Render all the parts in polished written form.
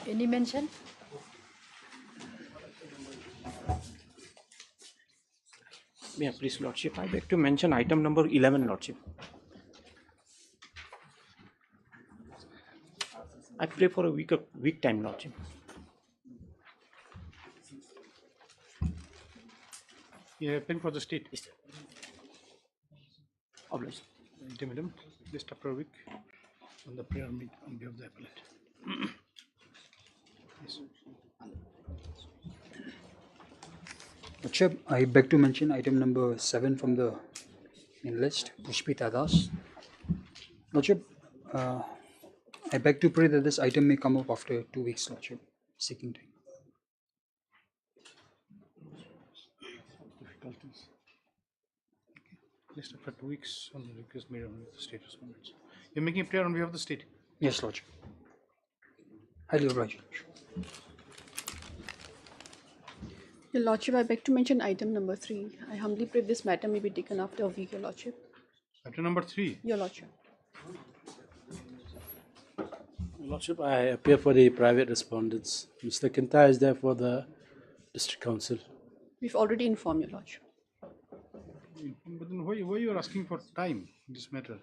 Any mention? Yeah, please, Lordship. I beg to mention item number 11, Lordship. I pray for a week time, Lordship. Yeah, pen for the state. Yes, sir. Obliged. Madam, just after a week on the prayer meet on behalf of the appellate. Yes. Lordship, I beg to mention item number 7 from the main list, Pushpita Das. Lordship, I beg to pray that this item may come up after 2 weeks, Lordship, seeking time. Difficulties. Okay. Just after 2 weeks on the request made on the state respondents. You're making a prayer on behalf of the state. Yes, Lordship. Highly obliged. Your Lordship, I beg to mention item number 3. I humbly pray this matter may be taken after a week, Your Lordship. Item number 3. Your Lordship. Lordship, I appear for the private respondents. Mr. Kinta is there for the district council. We've already informed Your Lordship. But then why you are asking for time in this matter?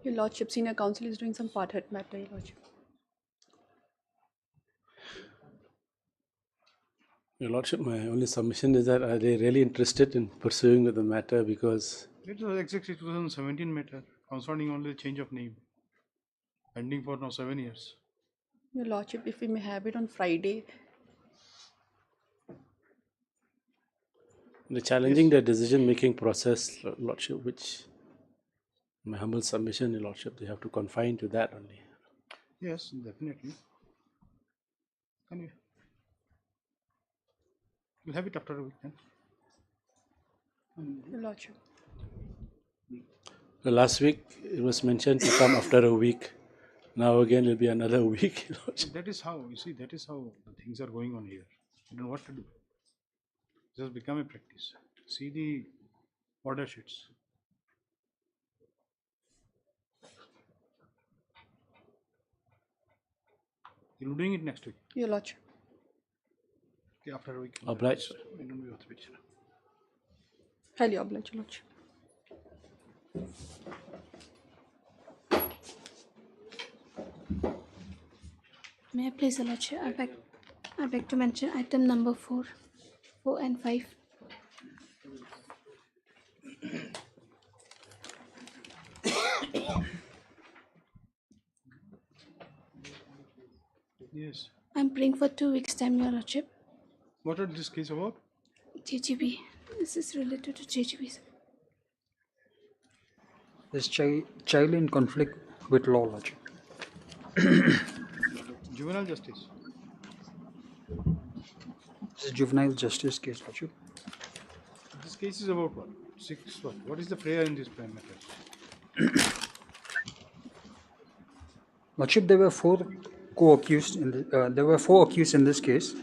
Your Lordship, senior counsel is doing some part-head matter, Your Lordship. Your Lordship, my only submission is that are they really interested in pursuing the matter, because It was exactly 2017 matter concerning only the change of name. Pending for now 7 years. Your Lordship, if we may have it on Friday. they're challenging the decision-making process, Lordship, which my humble submission, Your Lordship, they have to confine to that only. Yes, definitely. Can you? We'll have it after a week then. Your Lordship. The last week it was mentioned to come after a week. Now again it will be another week, Your Lordship. That is how, you see, that is how the things are going on here. I don't know what to do. It has become a practice. See the order sheets. You'll be doing it next week. Your Lordship. Okay, after a week. Obliged. We don't be authorized. Highly obliged, Your Lordship. May I please, Your Lordship? I beg to mention item number 4 and 5. Yes. I'm praying for 2 weeks' time, Your Lordship. What are this case about? JGB. This is related to JGB, sir. This child in conflict with law, Lordship. Juvenile justice. This is juvenile justice case, Lordship. This case is about what? 6 what? What is the prayer in this prayer matter? Lordship, there were 4 co-accused in the, there were 4 accused in this case.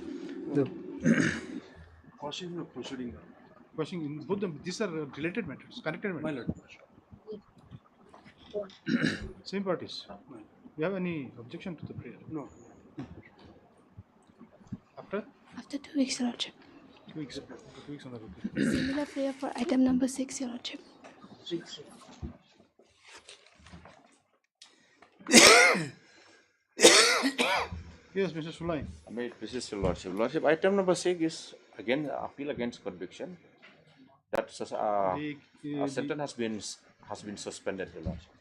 The Proceeding in both them, these are related matters, connected matters. Same parties. You have any objection to the prayer? No. After After 2 weeks, Your Lordship. 2 weeks. 2 weeks on the road. Similar prayer for item number 6, Your Lordship. Yes, Mr. Sulai. May it please your Lordship. Lordship, item number 6 is again appeal against conviction. That sentence has been suspended, Your Lordship.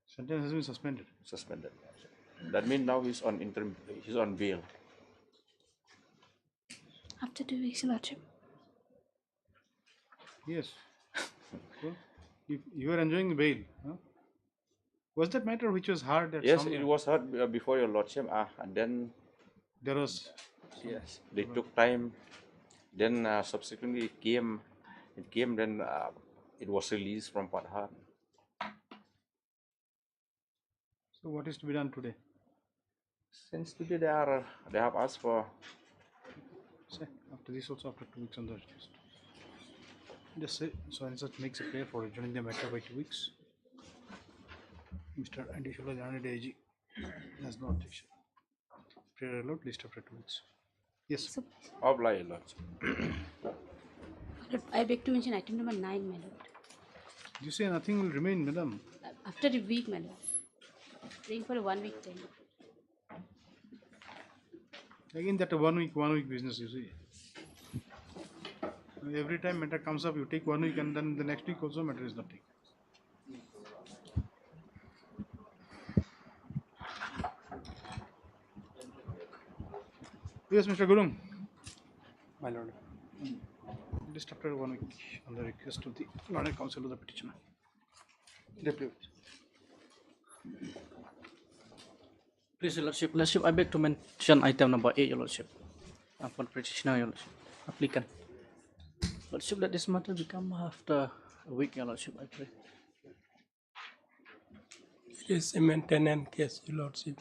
Sentence has been suspended. Suspended. Lordship. That means now he's on interim. He's on bail. After 2 weeks, Your Lordship. Yes. So, you are enjoying the bail. Huh? Was that matter which was heard at Yes, some it was heard before Your Lordship, and then there was yes, they took time. Then subsequently it came. Then it was released from Padhan. so what is to be done today? Since today they have asked for. Say, after this also after 2 weeks on the just say so and such makes a prayer for adjourning the matter by 2 weeks. Mr. Andy Shula Janade AG. There's no objection. Prayer allowed, list after 2 weeks. Yes. So, Oblige, Lordship. I beg to mention item number 9, my lord. You say nothing will remain, madam. After a week, my lord. Praying for a 1 week time. Again, that a 1 week business, you see. Every time matter comes up, you take 1 week and then the next week also matter is not taken. Yes, Mr. Gurung. My lord. List after 1 week on the request of the Lord Counsel of the petitioner. Please, Your Lordship, I beg to mention item number 8, Your Lordship. Upon petitioner, Your Lordship. Applicant. Lordship, let this matter become after a week, Your Lordship, I pray. It is a maintenance case, Your Lordship.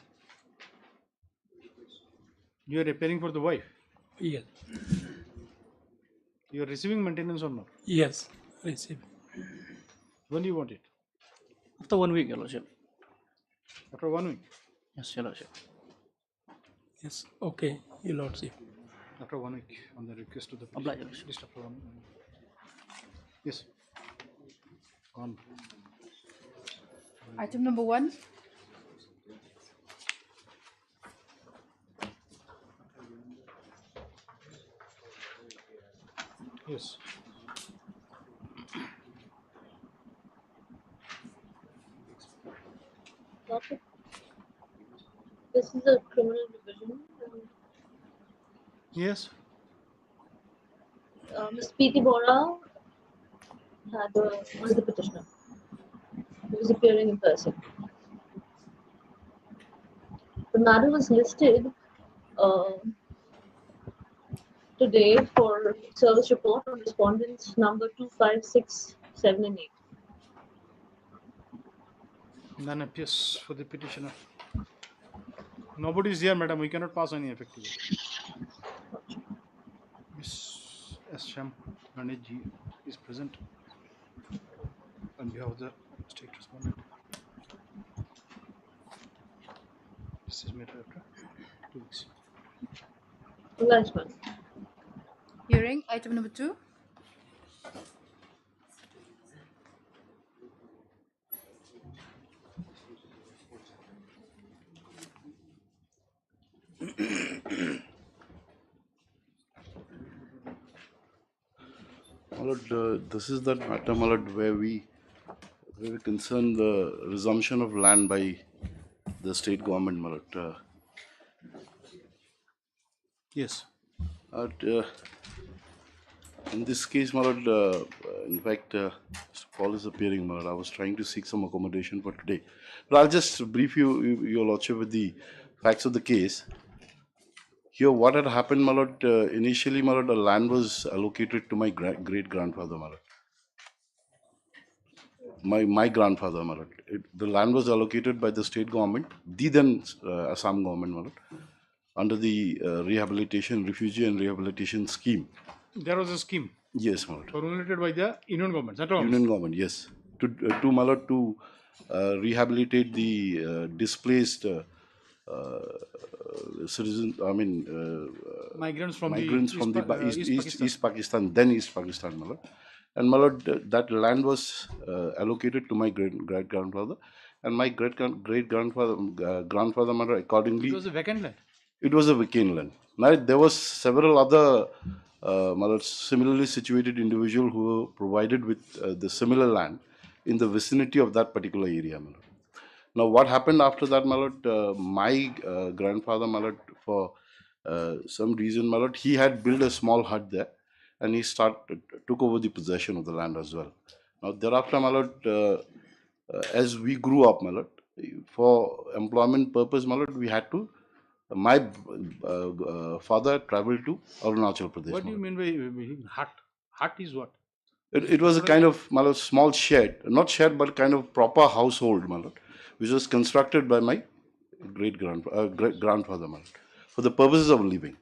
You are appearing for the wife. Yes, You are receiving maintenance or not? yes, receive. When do you want it? After 1 week, Your Lordship. After 1 week. Yes, Your Lordship. Yes, okay, Your Lordship. After 1 week on the request of the Oblige, petitioner. Your Lordship. List after 1 week. Yes. On. Item number 1. Yes. This is a criminal division. Yes. Ms. P.T. Bora was the petitioner. He was appearing in person. The matter was listed today for service report on respondents number 2, 5, 6, 7, and 8. None appears for the petitioner. Nobody is here, madam. We cannot pass any effectively. Miss S. Sham Ganesh is present on behalf of the state respondent. This is matter after 2 weeks. Last one. Hearing item number 2. My lord, this is that matter, my lord, where we concern the resumption of land by the state government, my lord. Yes. In this case, my lord, in fact, Mr. Paul is appearing, my lord. I was trying to seek some accommodation for today. But I'll just brief your lordship with the facts of the case. Here, what had happened, my lord, initially, my lord, the land was allocated to my great-grandfather, my lord. My grandfather, my lord. The land was allocated by the state government, the then Assam government, my lord, under the Rehabilitation, Refugee and Rehabilitation Scheme. There was a scheme Yes, my lord. formulated by the Union government. That all. Union government, yes. To my lord, to rehabilitate the displaced citizens, I mean, Migrants from East Pakistan, then East Pakistan, my lord. And my lord, that land was allocated to my great-grandfather, and my grandfather, my lord, accordingly. It was a vacant land. It was a vacant land. Now, there was several other my lord, similarly situated individuals who were provided with the similar land in the vicinity of that particular area, my lord. Now, what happened after that, my lord? My grandfather, my lord, for some reason, my lord, he had built a small hut there, and he took over the possession of the land as well. Now, thereafter, my lord, as we grew up, my lord, for employment purpose, my lord, we had to. My father traveled to Arunachal Pradesh. What do you mean by hut? Hut is what? It was a kind of my lord, small shed, not shed, but kind of proper household, my lord, which was constructed by my grandfather, my lord, for the purposes of living.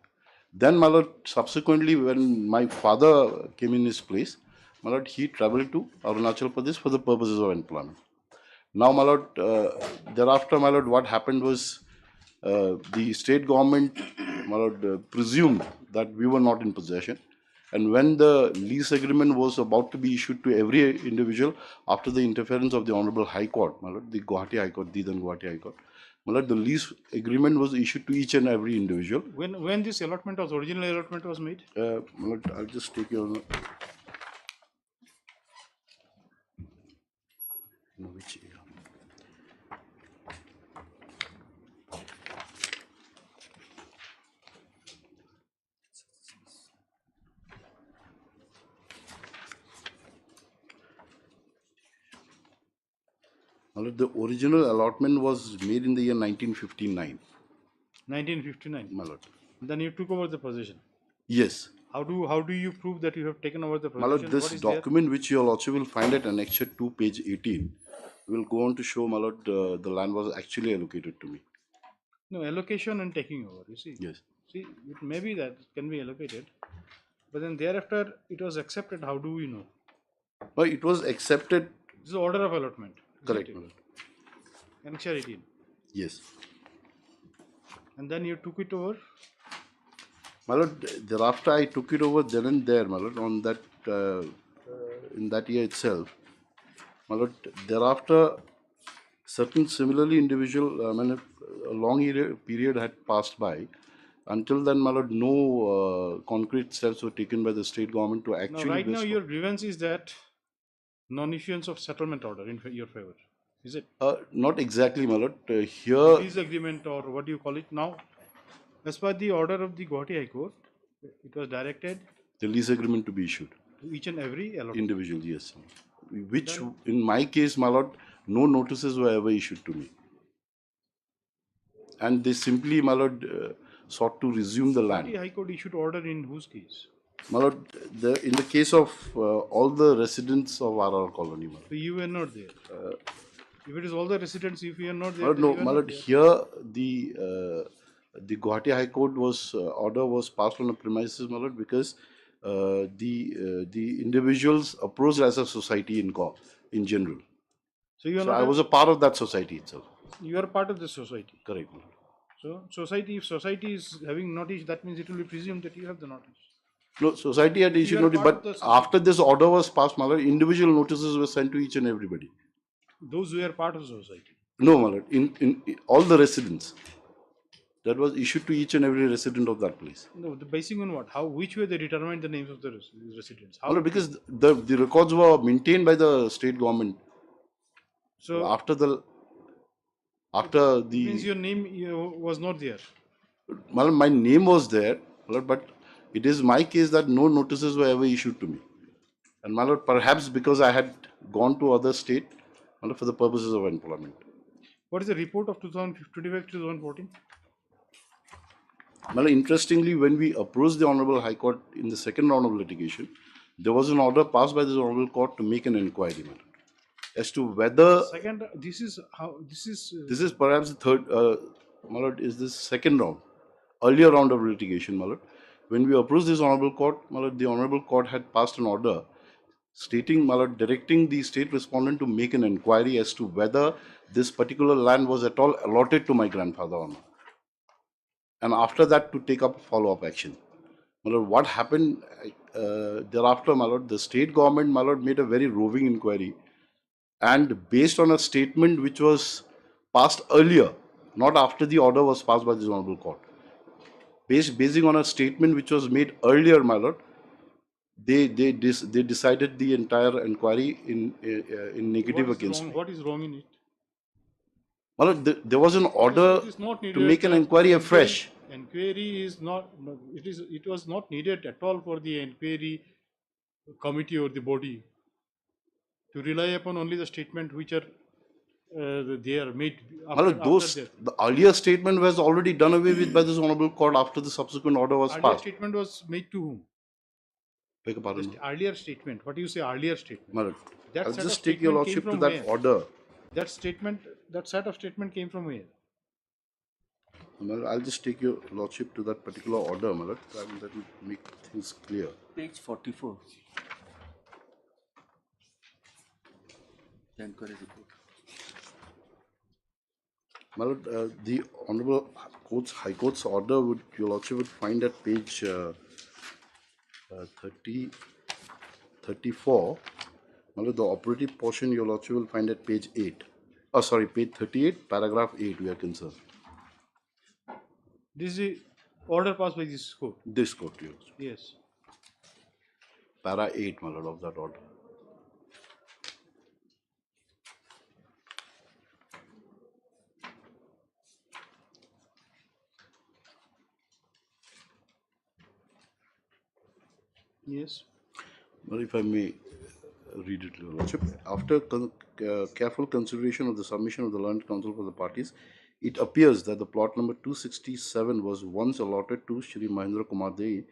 Then, my lord, subsequently, when my father came in his place, my lord, he traveled to Arunachal Pradesh for the purposes of employment. Now, my lord, thereafter, my lord, what happened was the state government, my lord, presumed that we were not in possession. And when the lease agreement was about to be issued to every individual after the interference of the Honorable High Court, my lord, the Guwahati High Court, the then Guwahati High Court, my lord, the lease agreement was issued to each and every individual. When this allotment was, original allotment was made? My lord, I'll just take your... No, which year? The original allotment was made in the year 1959. 1959? My lord. Then you took over the possession? Yes. How do you prove that you have taken over the possession? My lord, this document which your lordship will find at Annexure 2, page 18, will go on to show, my lord, the land was actually allocated to me. No, allocation and taking over, you see. Yes. See, it may be that it can be allocated, but then thereafter it was accepted. How do we know? Well, it was accepted. This is the order of allotment. Correct, my lord. Annexure 18. Yes. And then you took it over? My lord, thereafter I took it over then and there, my lord, on that, in that year itself. My lord, thereafter, certain similarly individual, a long period had passed by. Until then, my lord, no concrete steps were taken by the state government to actually... Now, right now your grievance is that non-issuance of settlement order in your favor, is it? Not exactly, my lord. Here... Lease agreement, or what do you call it now? As per the order of the Guwahati High Court, it was directed... The lease agreement to be issued. To each and every allotment. Individual, yes. Which, in my case, my lord, no notices were ever issued to me. And they simply, my lord, sought to resume the land. The High Court issued order in whose case? My lord, in the case of all the residents of RR colony, my lord. So you were not there? If it is all the residents, if you are not there... My lord, no, my lord, here the Guwahati High Court order was passed on the premises, my lord, because the individuals approached as a society in general. So I was a part of that society itself. You are part of the society? Correct, my lord. So if society is having notice, that means it will be presumed that you have the notice. No, society had issued notice, but after this order was passed, my lord, individual notices were sent to each and everybody. Those who are part of the society? No, my lord, in all the residents. That was issued to each and every resident of that place. No, the basing on what? Which way they determined the names of the residents? How? Because the records were maintained by the state government. So after the means your name was not there. My name was there, but it is my case that no notices were ever issued to me. And my lord, perhaps because I had gone to other state for the purposes of employment. What is the report of 2025-2014? Well, interestingly, when we approached the Honorable High Court in the second round of litigation, there was an order passed by this Honorable Court to make an inquiry as to whether... This is perhaps the third, my lord, is this second round, earlier round of litigation, my lord. When we approached this Honorable Court, my lord, the Honorable Court had passed an order stating, my lord, directing the state respondent to make an inquiry as to whether this particular land was at all allotted to my grandfather or not. And after that, to take up follow-up action. My lord, what happened thereafter, my lord, the state government, my lord, made a very roving inquiry, and based on a statement which was passed earlier, not after the order was passed by this Honorable Court, basing on a statement which was made earlier, my lord, they decided the entire inquiry in negative against me. What is wrong in it? My lord, there was an order to make an inquiry afresh. Inquiry is not, it was not needed at all for the inquiry committee or the body to rely upon only the statement which are they are made. The earlier statement was already done away with by this Honorable Court after the subsequent order was passed. Earlier statement was made to whom? Beg your pardon? Earlier statement. What do you say earlier statement? My lord, I'll just take your lordship to that order. That statement, that set of statement came from where? Well, I'll just take your lordship to that particular order, my lord, and that will make things clear. Page 44. The inquiry report. My lord, the Honorable High Court's order would, Your Lordship would find at page 34. My lord, the operative portion, Your Lordship will find at page 8. Oh, sorry, page 38, paragraph 8, we are concerned. This is the order passed by this court. This court, Your Lordship. Yes. Para 8, my lord, of that order. Yes. Well, if I may read it, Your Lordship. After careful consideration of the submission of the learned counsel for the parties, it appears that the plot number 267 was once allotted to Shri Mahendra Kumar Dei.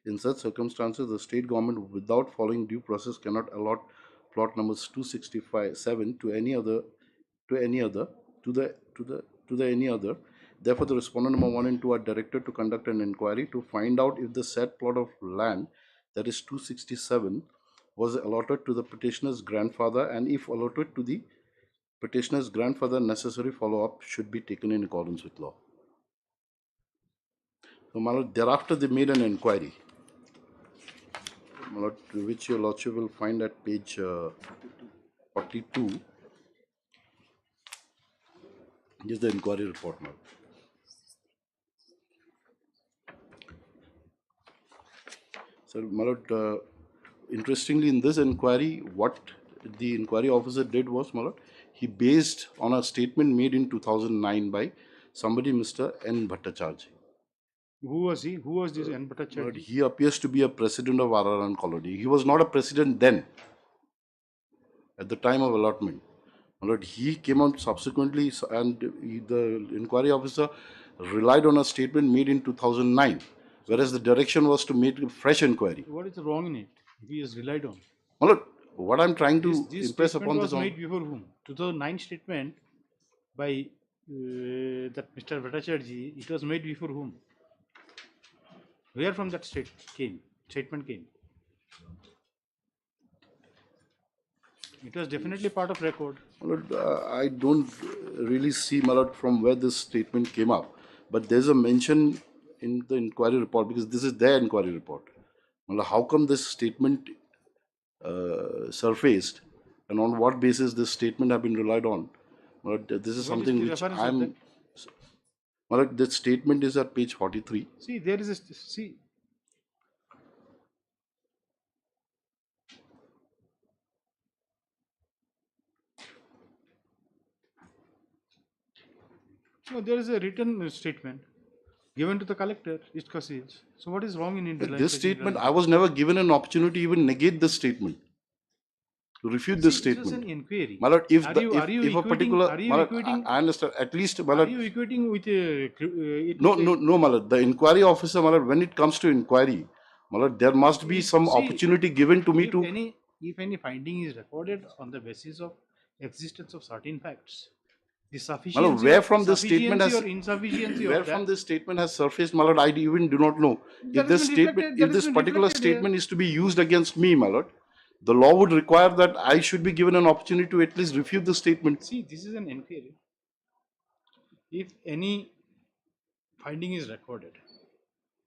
In such circumstances, the state government, without following due process, cannot allot plot numbers 267 to any other, any other. Therefore, the respondent number 1 and 2 are directed to conduct an inquiry to find out if the said plot of land, that is 267, was allotted to the petitioner's grandfather, and if allotted to the petitioner's grandfather, necessary follow-up should be taken in accordance with law. So, my lord, thereafter they made an inquiry, my lord, which Your Lordship will find at page 42. This is the inquiry report, my lord. So, my lord, interestingly, in this inquiry, what the inquiry officer did was, my lord, he based on a statement made in 2009 by somebody, Mr. N. Bhattacharya. Who was he? Who was this N. But Bhattacharya? he appears to be a president of RRN colony. He was not a president then, at the time of allotment. But he came out subsequently, and the inquiry officer relied on a statement made in 2009, whereas the direction was to make a fresh inquiry. What is wrong in it? He is relied on. Well, what I'm trying to This impress statement upon was this. made before whom? 2009 statement by that Mr. Bhattacharya. It was made before whom? Where from that statement came? It was definitely part of record. Well, I don't really see, my lord, from where this statement came up, but there's a mention in the inquiry report, because this is their inquiry report. Well, how come this statement surfaced, and on what basis this statement have been relied on? Well, this is something which I'm. Well, that statement is at page 43. See, there is a see. So there is a written statement given to the collector, East Coast. So what is wrong in India? This statement, I was never given an opportunity to even negate this statement, to refute this statement. It was an inquiry. My lord, if a particular, I understand, at least, my are lord, you equating with no, my lord, the inquiry officer, my lord, when it comes to inquiry, my lord, there must be some opportunity given to me to. If any finding is recorded on the basis of existence of certain facts, the sufficiency, where from this statement has, or insufficiency where of from that, this statement has surfaced, my lord, I even do not know. If this statement, if this particular statement is to be used against me, my lord, the law would require that I should be given an opportunity to at least refute the statement. See, this is an inquiry. If any finding is recorded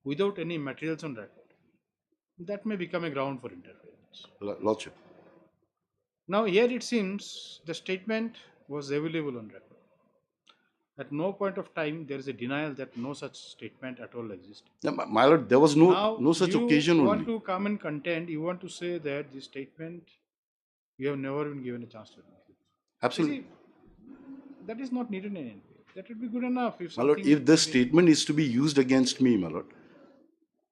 without any materials on record, that may become a ground for interference. Lordship. Now here it seems the statement was available on record. At no point of time there is a denial that no such statement at all exists. Yeah, my lord, there was no such occasion. You want to come and contend, you want to say that this statement, you have never been given a chance to refute. Absolutely. See, that is not needed in an inquiry. That would be good enough. My lord, if this statement is to be used against me, my lord,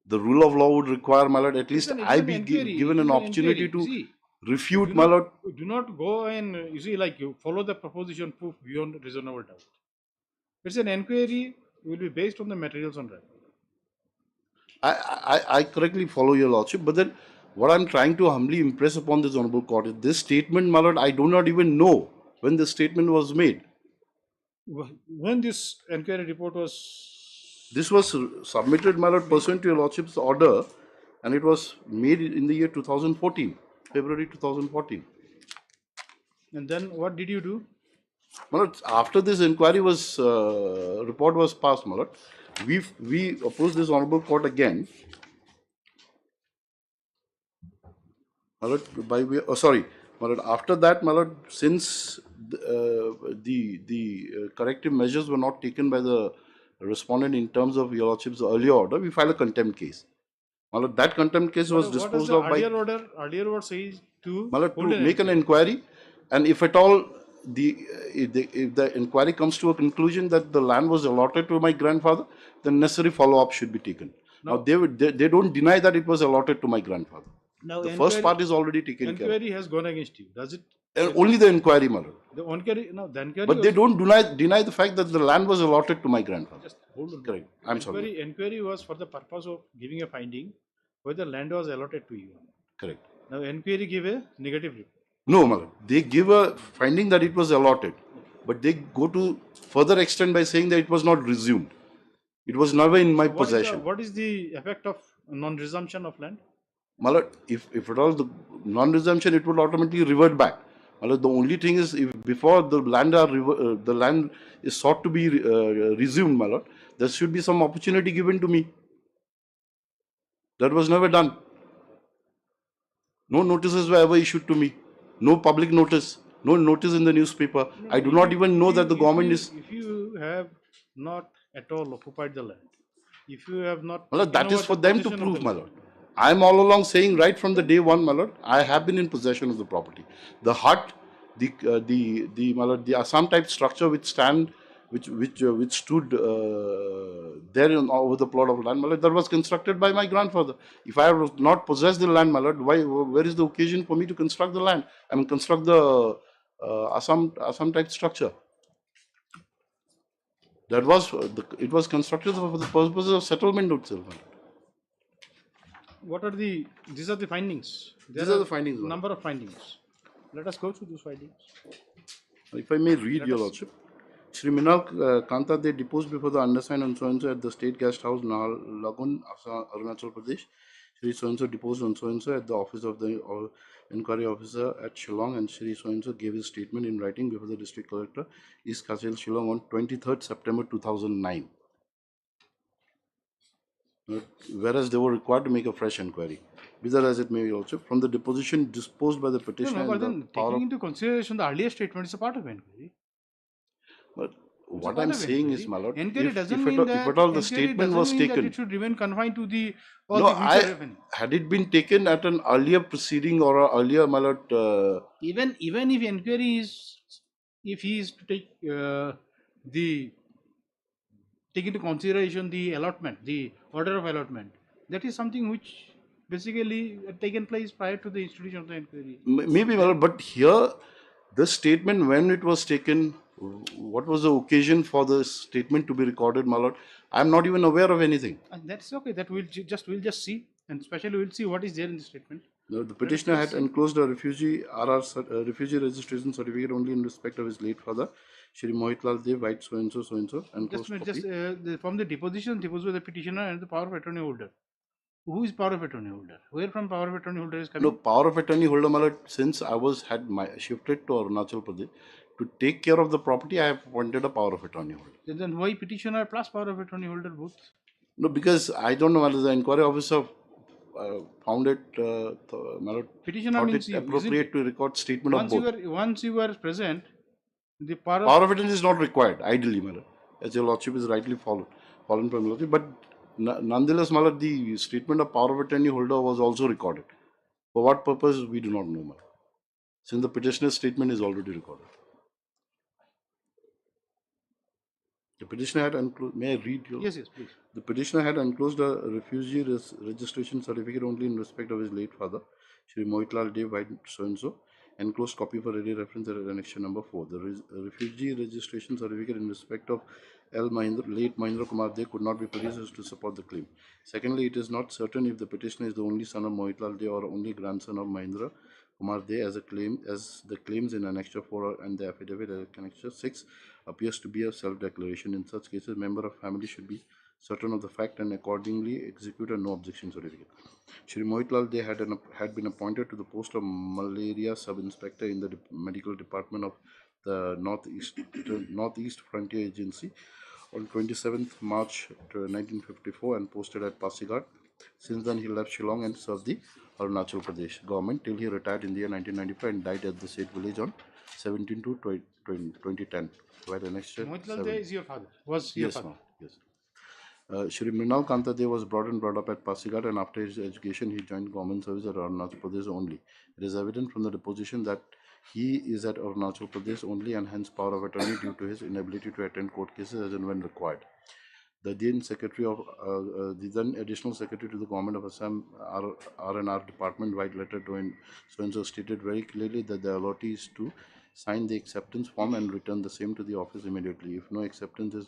the rule of law would require, my lord, at least I be given an opportunity to refute, my lord. Do not go and, you see, like you follow the proposition proof beyond reasonable doubt. It's an inquiry, will be based on the materials on record. I correctly follow your lordship, but then what I'm trying to humbly impress upon this honorable court is this statement, my lord, I do not even know when this statement was made. When this inquiry report was... This was submitted, my lord, pursuant to your lordship's order, and it was made in the year 2014, February 2014. And then what did you do? My lord, after this inquiry was report was passed, my lord, we approached this honorable court again. My lord, by way, sorry, my lord, after that, my lord, since the corrective measures were not taken by the respondent in terms of your lordship's earlier order, we filed a contempt case. My lord, that contempt case was What does disposed the of by earlier order? Earlier order says to my lord, hold to an make an inquiry. inquiry, and if at all if the inquiry comes to a conclusion that the land was allotted to my grandfather, the necessary follow-up should be taken. Now they don't deny that it was allotted to my grandfather. Now The first part is already taken care of. inquiry has gone against you, does it? And only the inquiry, my lord. The inquiry, no, the inquiry But was, they don't deny the fact that the land was allotted to my grandfather. just hold on. Correct. I'm sorry. Inquiry was for the purpose of giving a finding whether land was allotted to you. Correct. Now inquiry give a negative report. No, my lord. They give a finding that it was allotted, but they go to further extent by saying that it was not resumed. It was never in my possession. What is the effect of non-resumption of land? My lord, if at all the non-resumption, it would automatically revert back. My lord, the only thing is, if before the land is sought to be resumed, my lord, there should be some opportunity given to me. That was never done. No notices were ever issued to me. No public notice. No notice in the newspaper. I do not even know that the government is. If you have not at all occupied the land, if you have not, My lord, taken that is over for the them to possession of prove, the my land. lord. I am all along saying right from the day one, my lord, I have been in possession of the property. The hut, my lord, the Assam type structure which stood there over the plot of land, my lord, that was constructed by my grandfather. If I have not possessed the land, my lord, where is the occasion for me to construct the land? I mean, construct the Assam type structure. That was it was constructed for the purposes of settlement itself. My lord. What are these are the findings. These are the findings, my lord. Number of findings. Let us go through those findings. If I may read, your lordship. Shri Minal Kanta, they deposed before the undersigned on so-and-so at the State Guest House, Lagun, Arunachal Pradesh. Shri so-and-so deposed on so-and-so at the office of the inquiry officer at Shillong, and Shri so-and-so gave his statement in writing before the district collector, East Kasel, Shillong, on 23rd September 2009. Whereas they were required to make a fresh inquiry. Be that as it may, your lordship, from the deposition disposed by the petitioner. No, but then taking into consideration the earlier statement is a part of inquiry. But what I'm saying is, my lord, inquiry doesn't mean if that at all the statement was taken, it should remain confined to the had it been taken at an earlier proceeding or an earlier, my lord, even if inquiry is, if he is to take take into consideration the allotment, the order of allotment, that is something which basically taken place prior to the institution of the inquiry. Maybe, my lord, but here the statement, when it was taken, what was the occasion for the statement to be recorded, my lord? I'm not even aware of anything. And that's okay. That we'll just see, and especially we'll see what is there in the statement. The petitioner had enclosed a refugee refugee registration certificate only in respect of his late father, Shri Mohitlal Dev, white so and so, and From the deposition deposed by the petitioner and the power of attorney holder. Who is power of attorney holder? Where from power of attorney holder is coming? No, power of attorney holder, my lord, since I shifted to Arunachal Pradesh to take care of the property, I have appointed a power of attorney holder. Then why petitioner plus power of attorney holder both? No, because I don't know whether the inquiry officer found it, my lord, petitioner thought means it appropriate to record statement of both. Once you were present, the power of attorney is not required, ideally, my lord, as your lordship is rightly fallen from your lordship, but nonetheless, my lord, the statement of power of attorney holder was also recorded. For what purpose, we do not know, my lord, since the petitioner's statement is already recorded. The petitioner had enclosed, may I read your? Yes, please. The petitioner had enclosed a refugee registration certificate only in respect of his late father, Shri Mohitlal Dev, white so-and-so, enclosed copy for ready reference at annexure number 4. The refugee registration certificate in respect of late Mahindra Kumar Dev could not be produced to support the claim. Secondly, it is not certain if the petitioner is the only son of Mohitlal Dev or only grandson of Mahindra Kumar Dev as the claims in annexure 4 and the affidavit at annexure 6 appears to be a self-declaration. In such cases, member of family should be certain of the fact and accordingly execute a no objection certificate. Shri Mohitlal Dev had been appointed to the post of malaria sub-inspector in the medical department of the Northeast Frontier Agency on 27th March 1954 and posted at Pasighat. Since then, he left Shillong and served the Arunachal Pradesh government till he retired in the year 1995 and died at the said village on 17 to 2010. Right, annexed Motilal Dey is your father? Was your Yes, father? ma'am. Yes. Shri Mrinal Kanta Dey was brought up at Pasighat, and after his education, he joined government service at Arunachal Pradesh only. It is evident from the deposition that he is at Arunachal Pradesh only, and hence power of attorney due to his inability to attend court cases as and when required. The then additional secretary to the government of Assam R&R department, white letter to so-and-so, stated very clearly that the allotee is to sign the acceptance form and return the same to the office immediately. If no acceptance is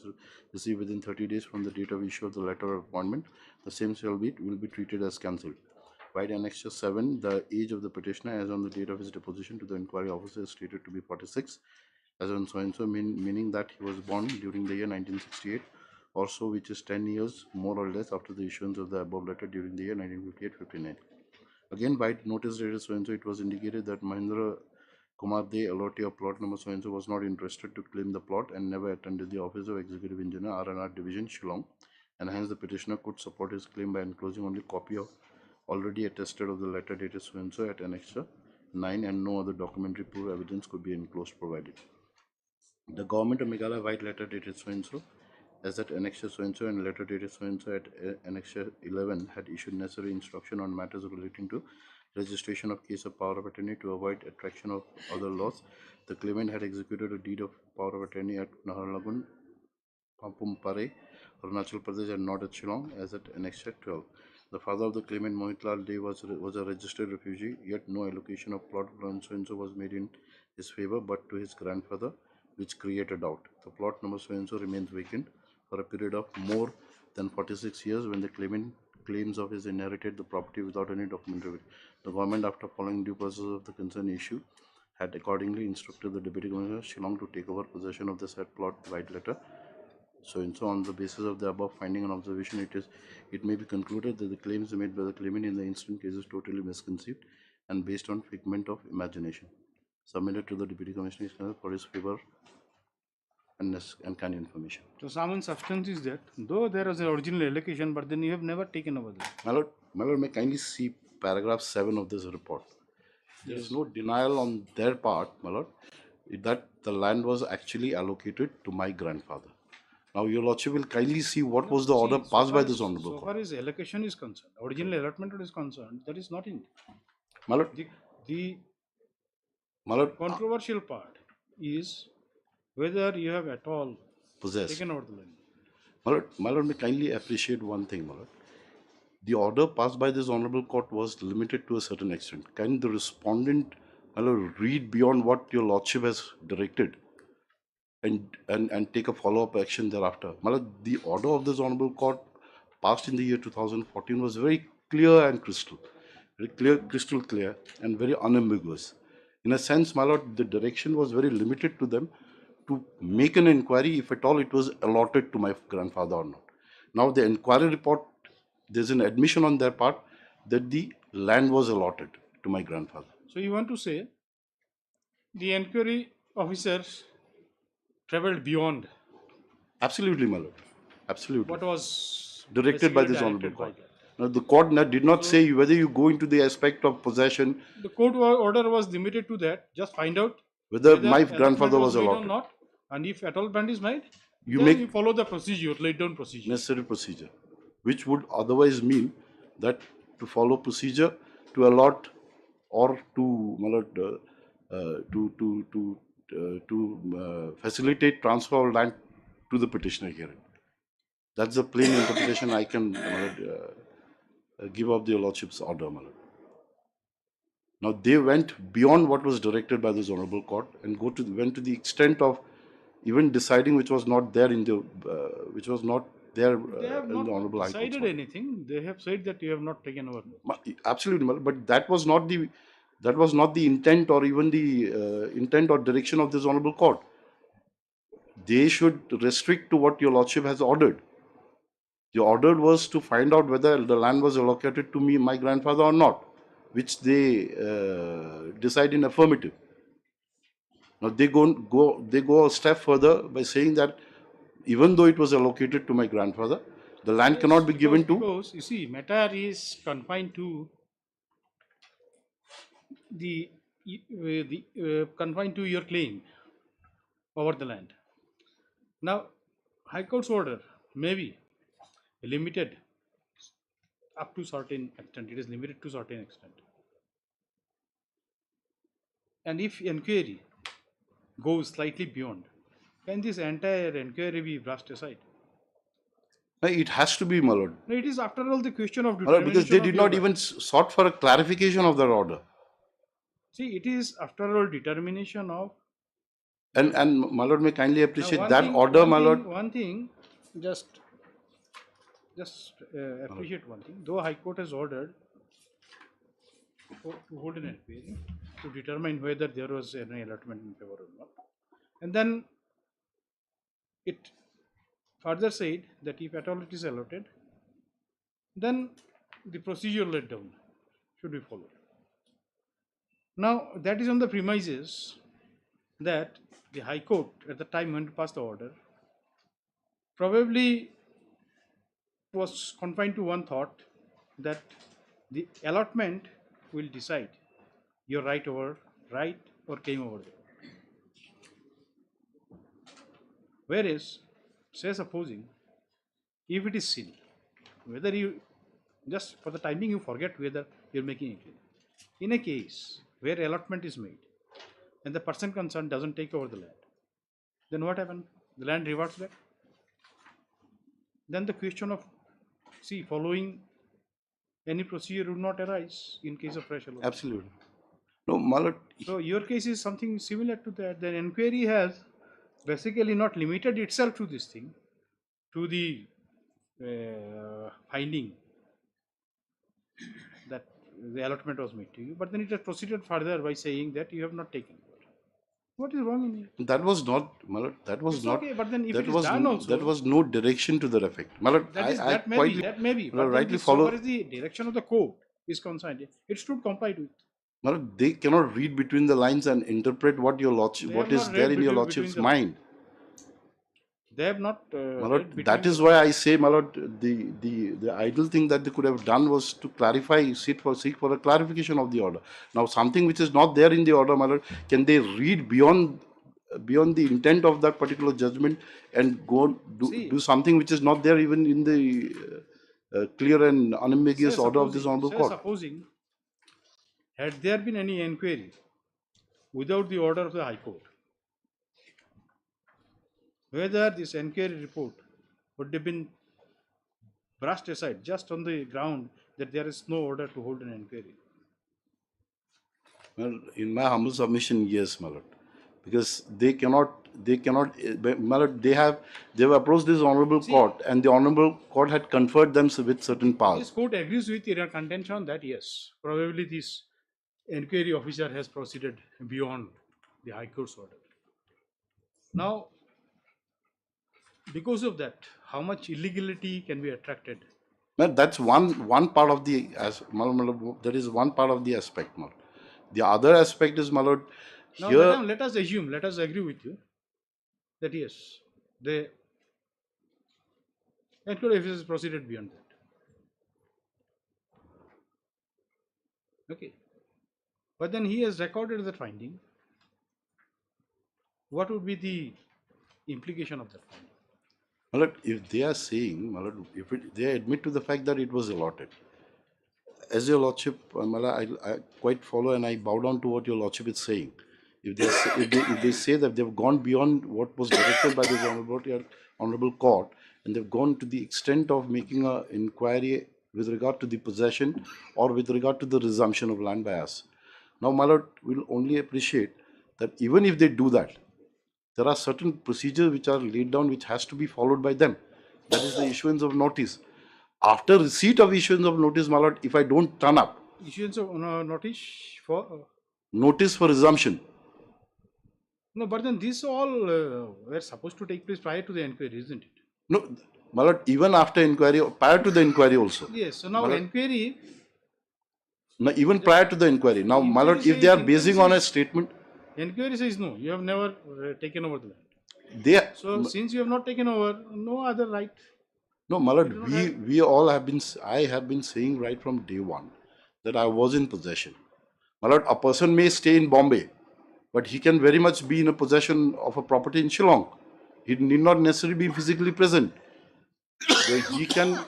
received within 30 days from the date of issue of the letter of appointment, the same will be treated as cancelled. Right, Annexure 7, the age of the petitioner as on the date of his deposition to the inquiry officer is stated to be 46, as on so-and-so, meaning that he was born during the year 1968 or so, which is 10 years more or less after the issuance of the above letter during the year 1958-59. Again, by notice dated so-and-so, it was indicated that Mahendra Kumar De, allotee of plot number so-and-so, was not interested to claim the plot and never attended the office of Executive Engineer R&R Division, Shillong, and hence the petitioner could support his claim by enclosing only copy of already attested of the letter dated so-and-so at Annexure 9, and no other documentary proof evidence could be enclosed provided. The government of Meghalaya white letter dated so-and-so as at Annexure so-and-so and letter dated so-and-so at Annexure 11 had issued necessary instruction on matters relating to registration of case of power of attorney to avoid attraction of other laws. The claimant had executed a deed of power of attorney at Naharlagun, Pampumpare, Arunachal Pradesh, and not at Shillong as at Annexure 12. The father of the claimant, Motilal Dey, was a registered refugee, yet no allocation of plot on so-and-so was made in his favor but to his grandfather, which created doubt. The plot number so-and-so remains vacant for a period of more than 46 years when the claimant claims of his inherited the property without any documentary. The government, after following due process of the concerned issue, had accordingly instructed the Deputy Commissioner Shillong to take over possession of the said plot white letter so-and-so. On the basis of the above finding and observation, it may be concluded that the claims made by the claimant in the instant case is totally misconceived and based on figment of imagination. Submitted to the Deputy Commissioner for his favor and kind information. So, some substance is that, though there was an original allocation, but then you have never taken over that. My lord, may kindly see paragraph 7 of this report. There is no denial on their part, my lord, that the land was actually allocated to my grandfather. Now, your lordship will kindly see what was the order passed by this honorable court. So far as allocation is concerned, original allotment is concerned, that is not in it. My lord, the my lord, controversial part is whether you have at all taken over the land. My lord, may kindly appreciate one thing, my lord. The order passed by this honorable court was limited to a certain extent. Can the respondent, my lord, read beyond what your lordship has directed and take a follow-up action thereafter? My lord, the order of this honorable court passed in the year 2014 was very clear and crystal clear and very unambiguous. In a sense, my lord, the direction was very limited to them to make an inquiry if at all it was allotted to my grandfather or not. Now, the inquiry report, there's an admission on their part that the land was allotted to my grandfather. So, you want to say the inquiry officers travelled beyond? Absolutely, my lord. Absolutely. What was directed by this honorable court. Now, the court did not say whether you go into the aspect of possession. The court order was limited to that. Just find out whether my grandfather was allotted or not, and if at all band is made, you follow the procedure, laid down procedure. Necessary procedure, which would otherwise mean that to follow procedure to allot or to facilitate transfer of land to the petitioner hearing. That's the plain interpretation I can give of the lordship's order. Now they went beyond what was directed by this honorable court and went to the extent of even deciding which was not there in the They have not decided anything. They have said that you have not taken over. Absolutely, but that was not the intent or even the intent or direction of this honorable court. They should restrict to what your lordship has ordered. The order was to find out whether the land was allocated to me, my grandfather, or not, which they decide in affirmative. Now they go a step further by saying that even though it was allocated to my grandfather, the land cannot be given to. Because you see, matter is confined to confined to your claim over the land. Now, High Court's order may be limited up to certain extent. It is limited to certain extent. And if inquiry goes slightly beyond, can this entire inquiry be brushed aside? No, it has to be, my lord. No, it is after all the question of My lord, because they determination did of not your even right. sought for a clarification of that order. See, it is after all determination of. And my lord may kindly Now, appreciate that order, one my thing, lord. one thing, just appreciate one thing. Though High Court has ordered to hold an inquiry to determine whether there was any allotment in favor or not, and then it further said that if at all it is allotted, then the procedural laid down should be followed. Now, that is on the premises that the High Court at the time when it passed the order probably was confined to one thought, that the allotment will decide your right or claim over there. Whereas, say supposing, if it is sin, whether you just for the timing you forget whether you are making a claim. In a case where allotment is made and the person concerned doesn't take over the land, then what happens? The land reverts back. Then the question of following any procedure would not arise in case of fresh allotment. Absolutely. No, my lord. So your case is something similar to that. The inquiry has basically not limited itself to this thing, to the finding that the allotment was made to you, but then it has proceeded further by saying that you have not taken over. What is wrong in it? That was not, my lord. That was It's not. okay, but then if that it is was done also, that was no direction to that effect, my lord. that may be. But then rightly so follow. far as the direction of the court is concerned, it should comply with. My lord, they cannot read between the lines and interpret what your lordship, They what have is not there read in your between lordship's the mind. They have not. My lord, that is why I say, my lord, the ideal thing that they could have done was to clarify, seek for a clarification of the order. Now, something which is not there in the order, my lord, can they read beyond the intent of that particular judgment and go do something which is not there even in the clear and unambiguous order of this honorable court? Supposing, had there been any inquiry without the order of the High Court, whether this inquiry report would have been brushed aside just on the ground that there is no order to hold an inquiry. Well, in my humble submission, yes, my lord, because they cannot, my lord, they've approached this honorable court, and the honorable court had conferred them with certain powers. This court agrees with your contention that yes, probably this inquiry officer has proceeded beyond the High Court's order. Now, because of that, how much illegality can be attracted? Well, that's one part of the that is one part of the aspect, my lord. The other aspect is, my lord, Now, here. madam, let us assume, let us agree with you that yes, the inquiry officer has proceeded beyond that. Okay, but then he has recorded that finding. What would be the implication of that finding? My lord, if they are saying, my lord, they admit to the fact that it was allotted, as your lordship, my lord, I quite follow and I bow down to what your lordship is saying. If they say that they've gone beyond what was directed by this honorable court, and they've gone to the extent of making an inquiry with regard to the possession or with regard to the resumption of land by us. Now, my lord, will only appreciate that even if they do that, there are certain procedures which are laid down which has to be followed by them. That is the issuance of notice. After receipt of issuance of notice, my lord, if I don't turn up, Issuance of notice for notice for resumption. no, but then this all were supposed to take place prior to the inquiry, isn't it? No, my lord, even after inquiry, prior to the inquiry also. Yes. So now My lord, inquiry. now, even prior to the inquiry. Now, my lord, if they are basing on a statement, Inquiry says no, you have never taken over the land. They, So since you have not taken over, no other right. no, You do Malad, not have- we all have been, I have been saying right from day one that I was in possession. Malad, a person may stay in Bombay, but he can very much be in a possession of a property in Shillong. He need not necessarily be physically present. He can.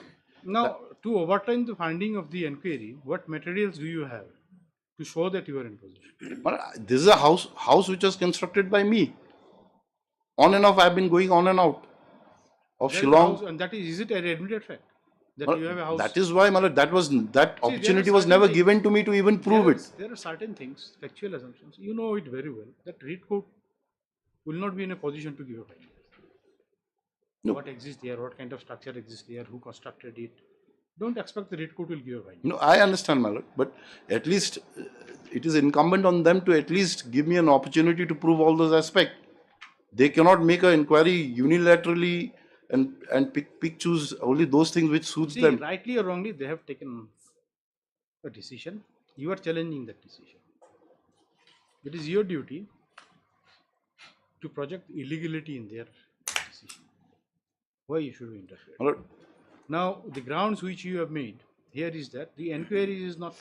Now, to overturn the finding of the inquiry, what materials do you have to show that you are in possession? Malad, this is a house which was constructed by me. On and off, I've been going on and out of There is a house, Shillong. and that is it an admitted fact that Malad, you have a house? that is why, Malad, that there are opportunity was certain never things- given to me to even prove it. There are certain things, factual assumptions. You know it very well that Reed Court will not be in a position to give a finding. No. What exists there, what kind of structure exists there, who constructed it. Don't expect the Reed Court will give a finding. No, I understand, Malak, but at least it is incumbent on them to at least give me an opportunity to prove all those aspects. They cannot make an inquiry unilaterally and choose only those things which suits See, them. rightly or wrongly, they have taken a decision. You are challenging that decision. It is your duty to project illegality in their decision. Why you should be interfered? Malak, Now, the grounds which you have made here is that the inquiry is not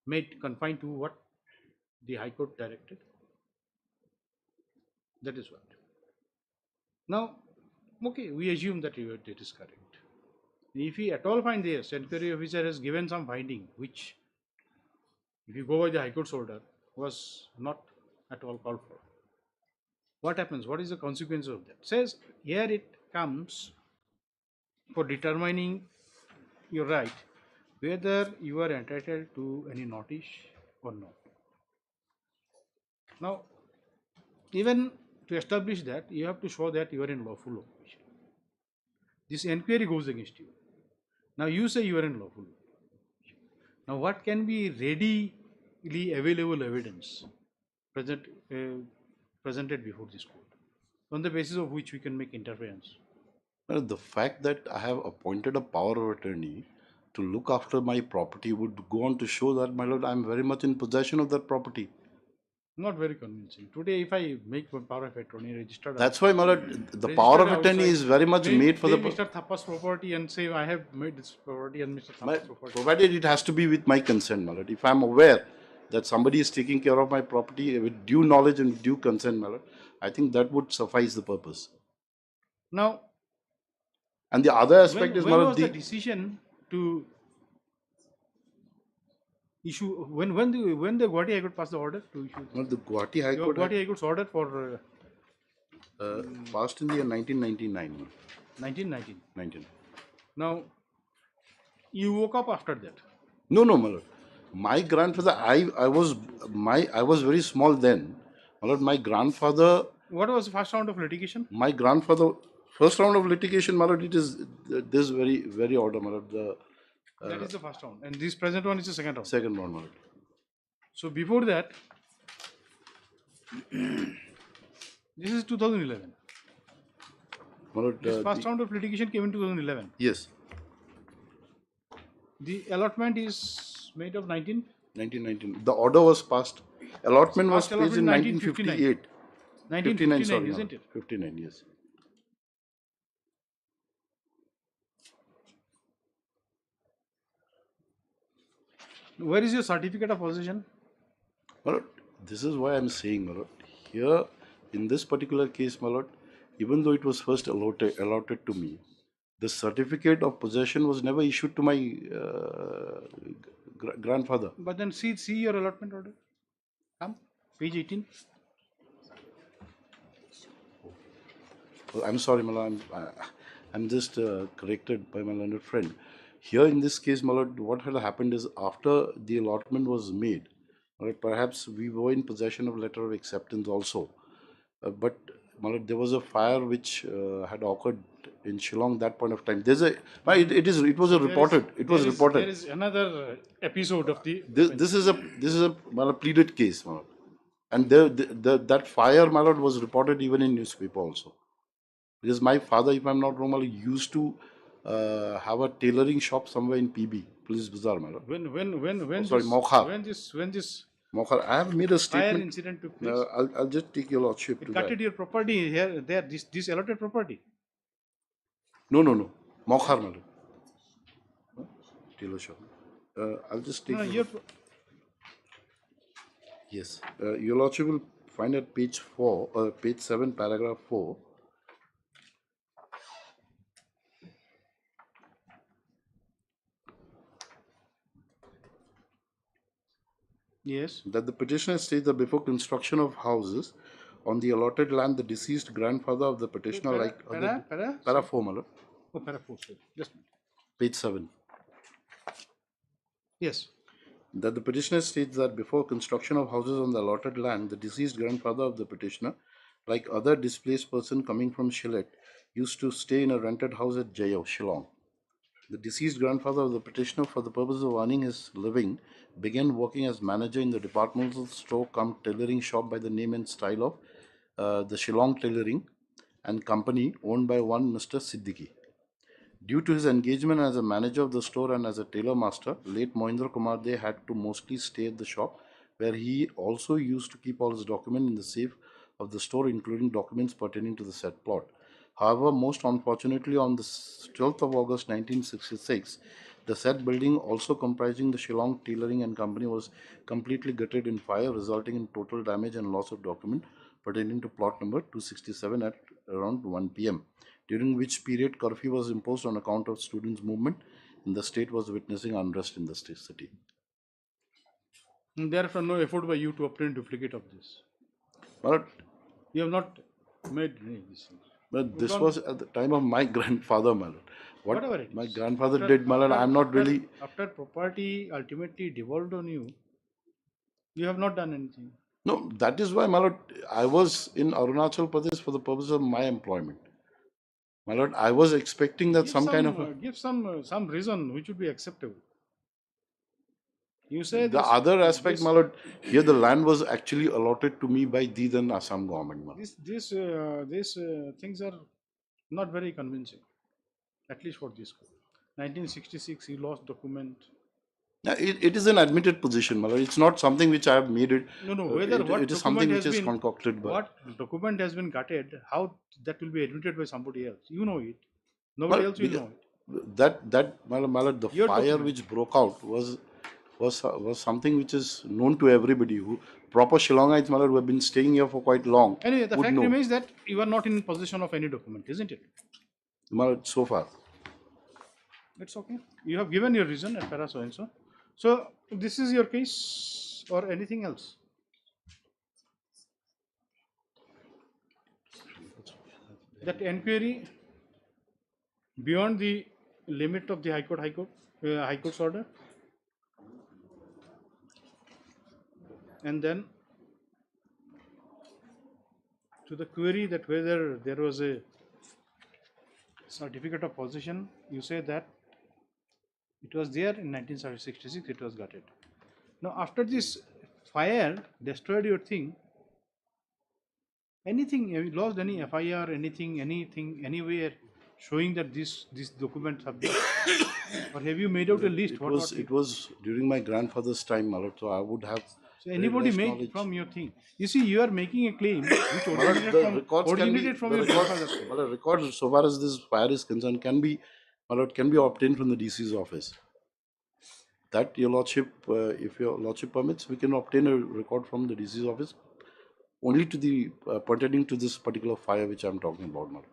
made confined to what the High Court directed. That is what. Now, okay, we assume that it is correct. If we at all find this inquiry officer has given some finding which, if you go by the High Court's order, was not at all called for, what happens? What is the consequence of that? Says here it comes for determining your right, whether you are entitled to any notice or not. Now, even to establish that, you have to show that you are in lawful occupation. This inquiry goes against you. Now, you say you are in lawful occupation. Now, what can be readily available evidence presented before this court, on the basis of which we can make interference? Malak, the fact that I have appointed a power of attorney to look after my property would go on to show that, my lord, I am very much in possession of that property. Not very convincing. Today, if I make one power of attorney registered, That's why, my lord, the power of attorney is very much made for the. Mr. Thappa's property and say I have made this property and Mr. Thappa's property. Provided it has to be with my consent, my lord. If I am aware that somebody is taking care of my property with due knowledge and due consent, my lord, I think that would suffice the purpose. Now, and the other aspect is, my when lord, was the decision to issue when the Guwahati High Court passed the order to issue? No, the Guwahati High Court Guwahati High Court's order for passed in the year 1999. 1919. 19. Now, you woke up after that. No, my lord. My grandfather, I was very small then. My lord, my grandfather. What was the first round of litigation? My grandfather, first round of litigation, my lord, it is this very order, my lord. That is the first round, and this present one is the second round. Second round, my lord. So before that, this is 2011. My lord, This first round of litigation came in 2011. Yes. The allotment is made of 1919. The order was passed. Allotment was placed in 1958. 1959, sorry, isn't it? 59, yes. Where is your certificate of possession? My lord, this is why I am saying, my lord, here in this particular case, my lord, even though it was first allotted to me, the certificate of possession was never issued to my grandfather. But then see your allotment order. Come, page 18. Well, I'm sorry, my lord, I'm just corrected by my learned friend. Here in this case, my lord, what had happened is after the allotment was made, perhaps we were in possession of letter of acceptance also. But my lord, there was a fire which had occurred in Shillong that point of time. It was reported. There is another episode of the. This is a my lord, pleaded case, my lord. And that fire, my lord, was reported even in newspaper also. Because my father, if I'm not wrong, my lord, used to have a tailoring shop somewhere in PB, Police Bazaar, my lord. When Mokha. when this Mokhar, I have made a Fire statement. incident took place. I'll just take your lordship It to that. gutted your property here, there, this allotted property. No. Mokhar, my lord. Tailor shop. I'll just take. No, your Yes. Your lordship will find at page 4, page 7, paragraph 4. yes. That the petitioner states that before construction of houses on the allotted land, the deceased grandfather of the petitioner, para 4, my lord. Oh, para 4, sorry. Just Page 7. yes. That the petitioner states that before construction of houses on the allotted land, the deceased grandfather of the petitioner, like other displaced person coming from Shillong, used to stay in a rented house at Jayo, Shillong. The deceased grandfather of the petitioner, for the purpose of earning his living, began working as manager in the departmental store cum tailoring shop by the name and style of the Shillong Tailoring and Company, owned by one Mr. Siddiqui. Due to his engagement as a manager of the store and as a tailor master, late Mohindra Kumar De had to mostly stay at the shop, where he also used to keep all his documents in the safe of the store, including documents pertaining to the said plot. However, most unfortunately, on the 12th of August 1966, the said building, also comprising the Shillong Tailoring and Company, was completely gutted in fire, resulting in total damage and loss of document pertaining to plot number 267 at around 1 p.m., during which period curfew was imposed on account of students' movement, and the state was witnessing unrest in the city. And therefore, no effort by you to obtain duplicate of this. But you have not made any this. But this was at the time of my grandfather, my lord. Whatever it my is. grandfather After- did, my lord, after- I'm not after- really. After property ultimately devolved on you, you have not done anything. No, that is why, my lord, I was in Arunachal Pradesh for the purpose of my employment. My lord, I was expecting that some kind of. Give some reason which would be acceptable. You say The this, other aspect, this, my lord, here the land was actually allotted to me by the then Assam government, my lord. these things are not very convincing, at least for this. 1966, you lost document. Yeah, it is an admitted position, my lord. It's not something which I have made it. No. It is something which is concocted by. What document has been gutted? How that will be admitted by somebody else? You know it. Nobody else will know it. That my lord, the Your fire document. which broke out was something which is known to everybody. Who proper Shillongites, my lord, who have been staying here for quite long. Anyway, the would fact know. remains that you are not in possession of any document, isn't it? My lord, so far. It's okay. You have given your reason at para so and so. So this is your case or anything else? That inquiry beyond the limit of the High Court's order, and then to the query that whether there was a certificate of possession, you say that it was there in 1966, it was gutted. Now after this fire destroyed your thing, anything, have you lost any FIR, anything, anywhere showing that these documents have been, or have you made out a list? It was during my grandfather's time, my lord, so I would have. So anybody less made knowledge. from your thing. You see, you are making a claim which My lord, originated from your grandfather's time. my lord, records so far as this fire is concerned can be obtained from the DC's office. That your lordship, if your lordship permits, we can obtain a record from the DC's office only to the pertaining to this particular fire which I am talking about, my lord.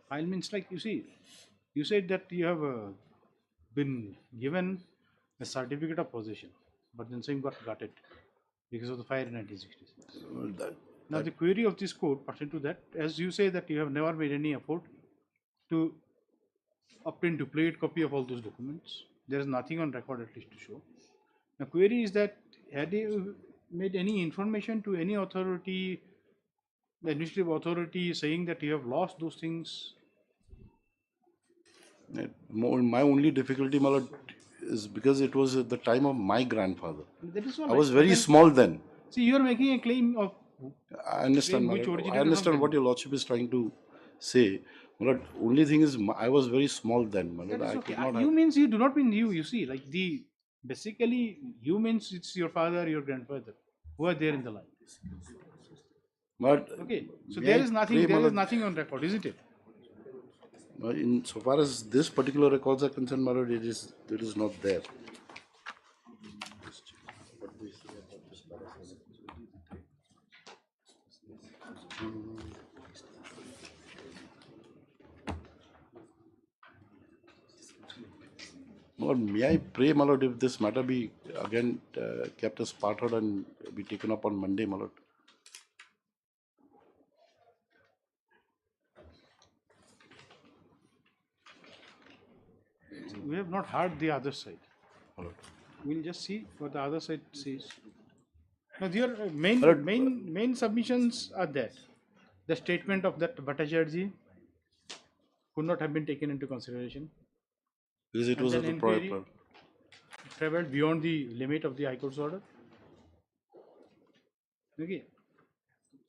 File means, like, you see, you said that you have been given a certificate of possession, but then same got gutted because of the fire in 1966. Now the query of this court pertain to that, as you say that you have never made any effort to obtain duplicate copy of all those documents. There is nothing on record at least to show. The query is that had you made any information to any authority, the administrative authority, saying that you have lost those things? My only difficulty, my lord, is because it was at the time of my grandfather. That is all I right. was very Then- small then. See, you are making a claim of. I understand, my which lord. originated I understand from what your lordship is trying to say. My lord, only thing is, I was very small then, my lord. That is I okay. could not You have. means you do not mean you. You see, like Basically, you means it's your father, your grandfather, who are there in the line. But Okay, so may there I is nothing. pray, There my is lord, nothing on record, isn't it? in so far as this particular records are concerned, my lord, it is not there. Lord, may I pray, my lord, if this matter be again kept as part of and be taken up on Monday, my lord. We have not heard the other side. My lord. We'll just see what the other side says. Now, your Lord, main submissions are that the statement of that Bhattacharya could not have been taken into consideration, because it and was then at the inquiry traveled beyond the limit of the High Court's order. Okay,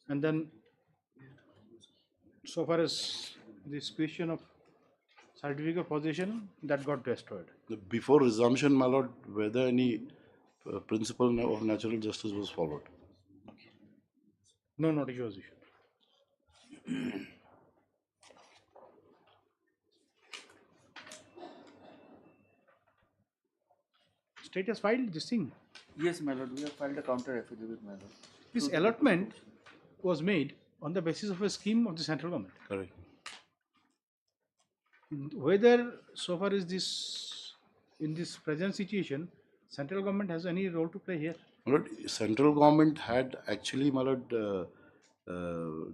and then so far as this question of certificate of possession, that got destroyed. before resumption, my lord, whether any principle of natural justice was followed. No notice was issued. State has filed this thing. Yes, my lord, we have filed a counter affidavit, my lord. This allotment was made on the basis of a scheme of the central government. Correct. Whether so far as this, in this present situation, central government has any role to play here? My lord, central government had actually, my lord,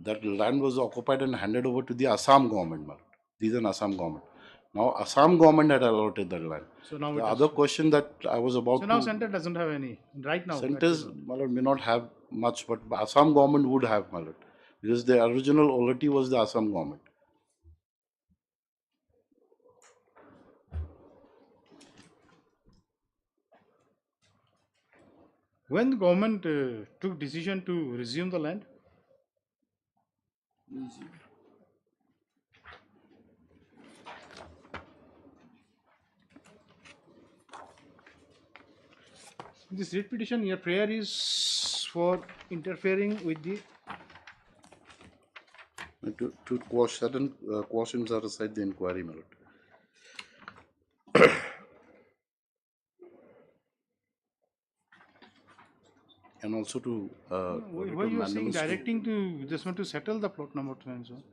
that land was occupied and handed over to the Assam government, my lord. These are Assam government. Now, Assam government had allotted that land. So now The it other is. question that I was about So to... now center doesn't have any right now. Centers, my lord, may not have much, but Assam government would have, my lord. Because the original allotee was the Assam government. When the government took decision to resume the land? This writ petition, your prayer is for interfering with the... To quash certain questions are aside the inquiry, my lord. And also to... why you are saying directing to this one to settle the plot number 2 and so on?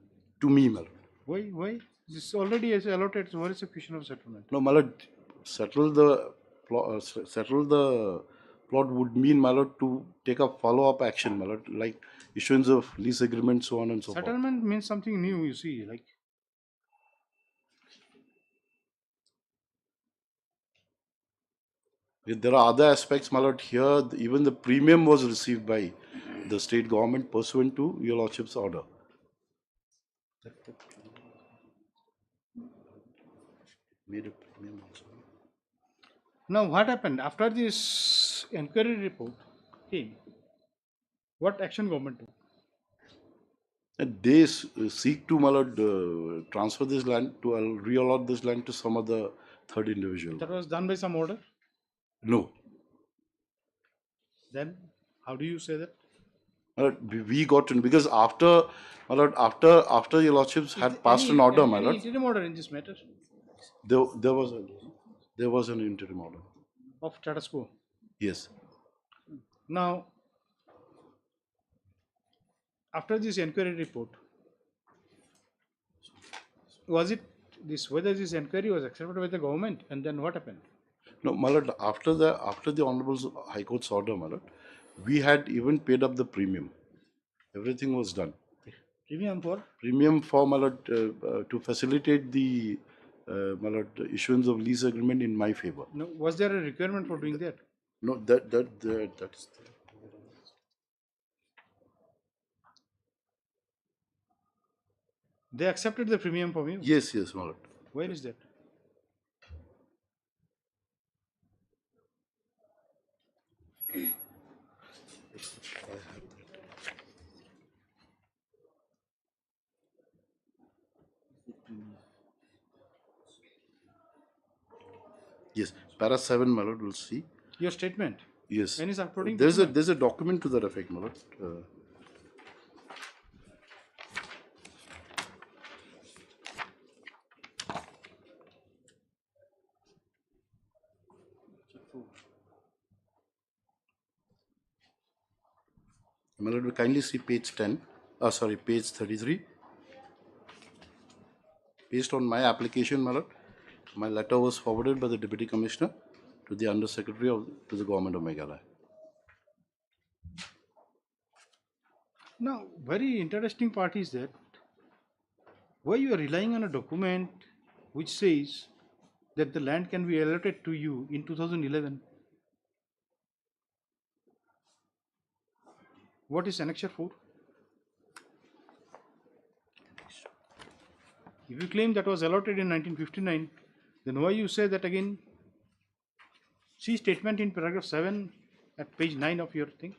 To me, my lord. Why? This already is allotted, so what is the question of settlement? No, my lord, settle the plot would mean, my lord, to take a follow-up action, my lord, like issuance of lease agreement, so on and so forth. Settlement means something new, you see, like... There are other aspects, my lord. Here, even the premium was received by the state government pursuant to your lordship's order. Made a premium also. Now, what happened after this inquiry report came? What action government took? And they seek to, my lord, transfer this land to reallot this land to some other third individual. That was done by some order. No. Then, how do you say that? We got to, because after, my lord, after your lordships had passed an order, my lord. Any interim order in this matter? There was an interim order. Of status quo? Yes. Now, after this inquiry report, was it this, whether this inquiry was accepted by the government, and then what happened? No, my lord, after the Honorable High Court's order, my lord, we had even paid up the premium. Everything was done. Premium for? Premium for, my lord, to facilitate the my lord, issuance of lease agreement in my favor. No, was there a requirement for doing that? No, that is there. They accepted the premium from you? Yes, my lord. Where is that? Yes, para 7, my lord, we'll see. Your statement. Yes. When is uploading There's a document? document to that effect, my lord. My lord, we kindly see page 10. Page 33. Based on my application, my lord, my letter was forwarded by the Deputy Commissioner to the Under Secretary to the Government of Meghalaya. Now, very interesting part is that why you are relying on a document which says that the land can be allotted to you in 2011. What is annexure 4? If you claim that was allotted in 1959, then why you say that again? See statement in paragraph 7 at page 9 of your thing.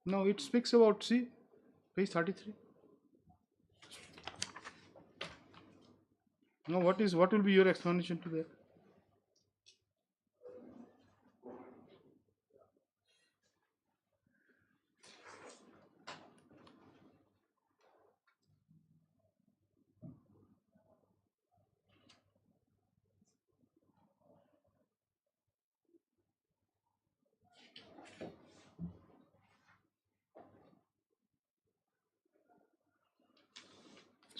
Now it speaks about, see, page 33. Now what will be your explanation to that?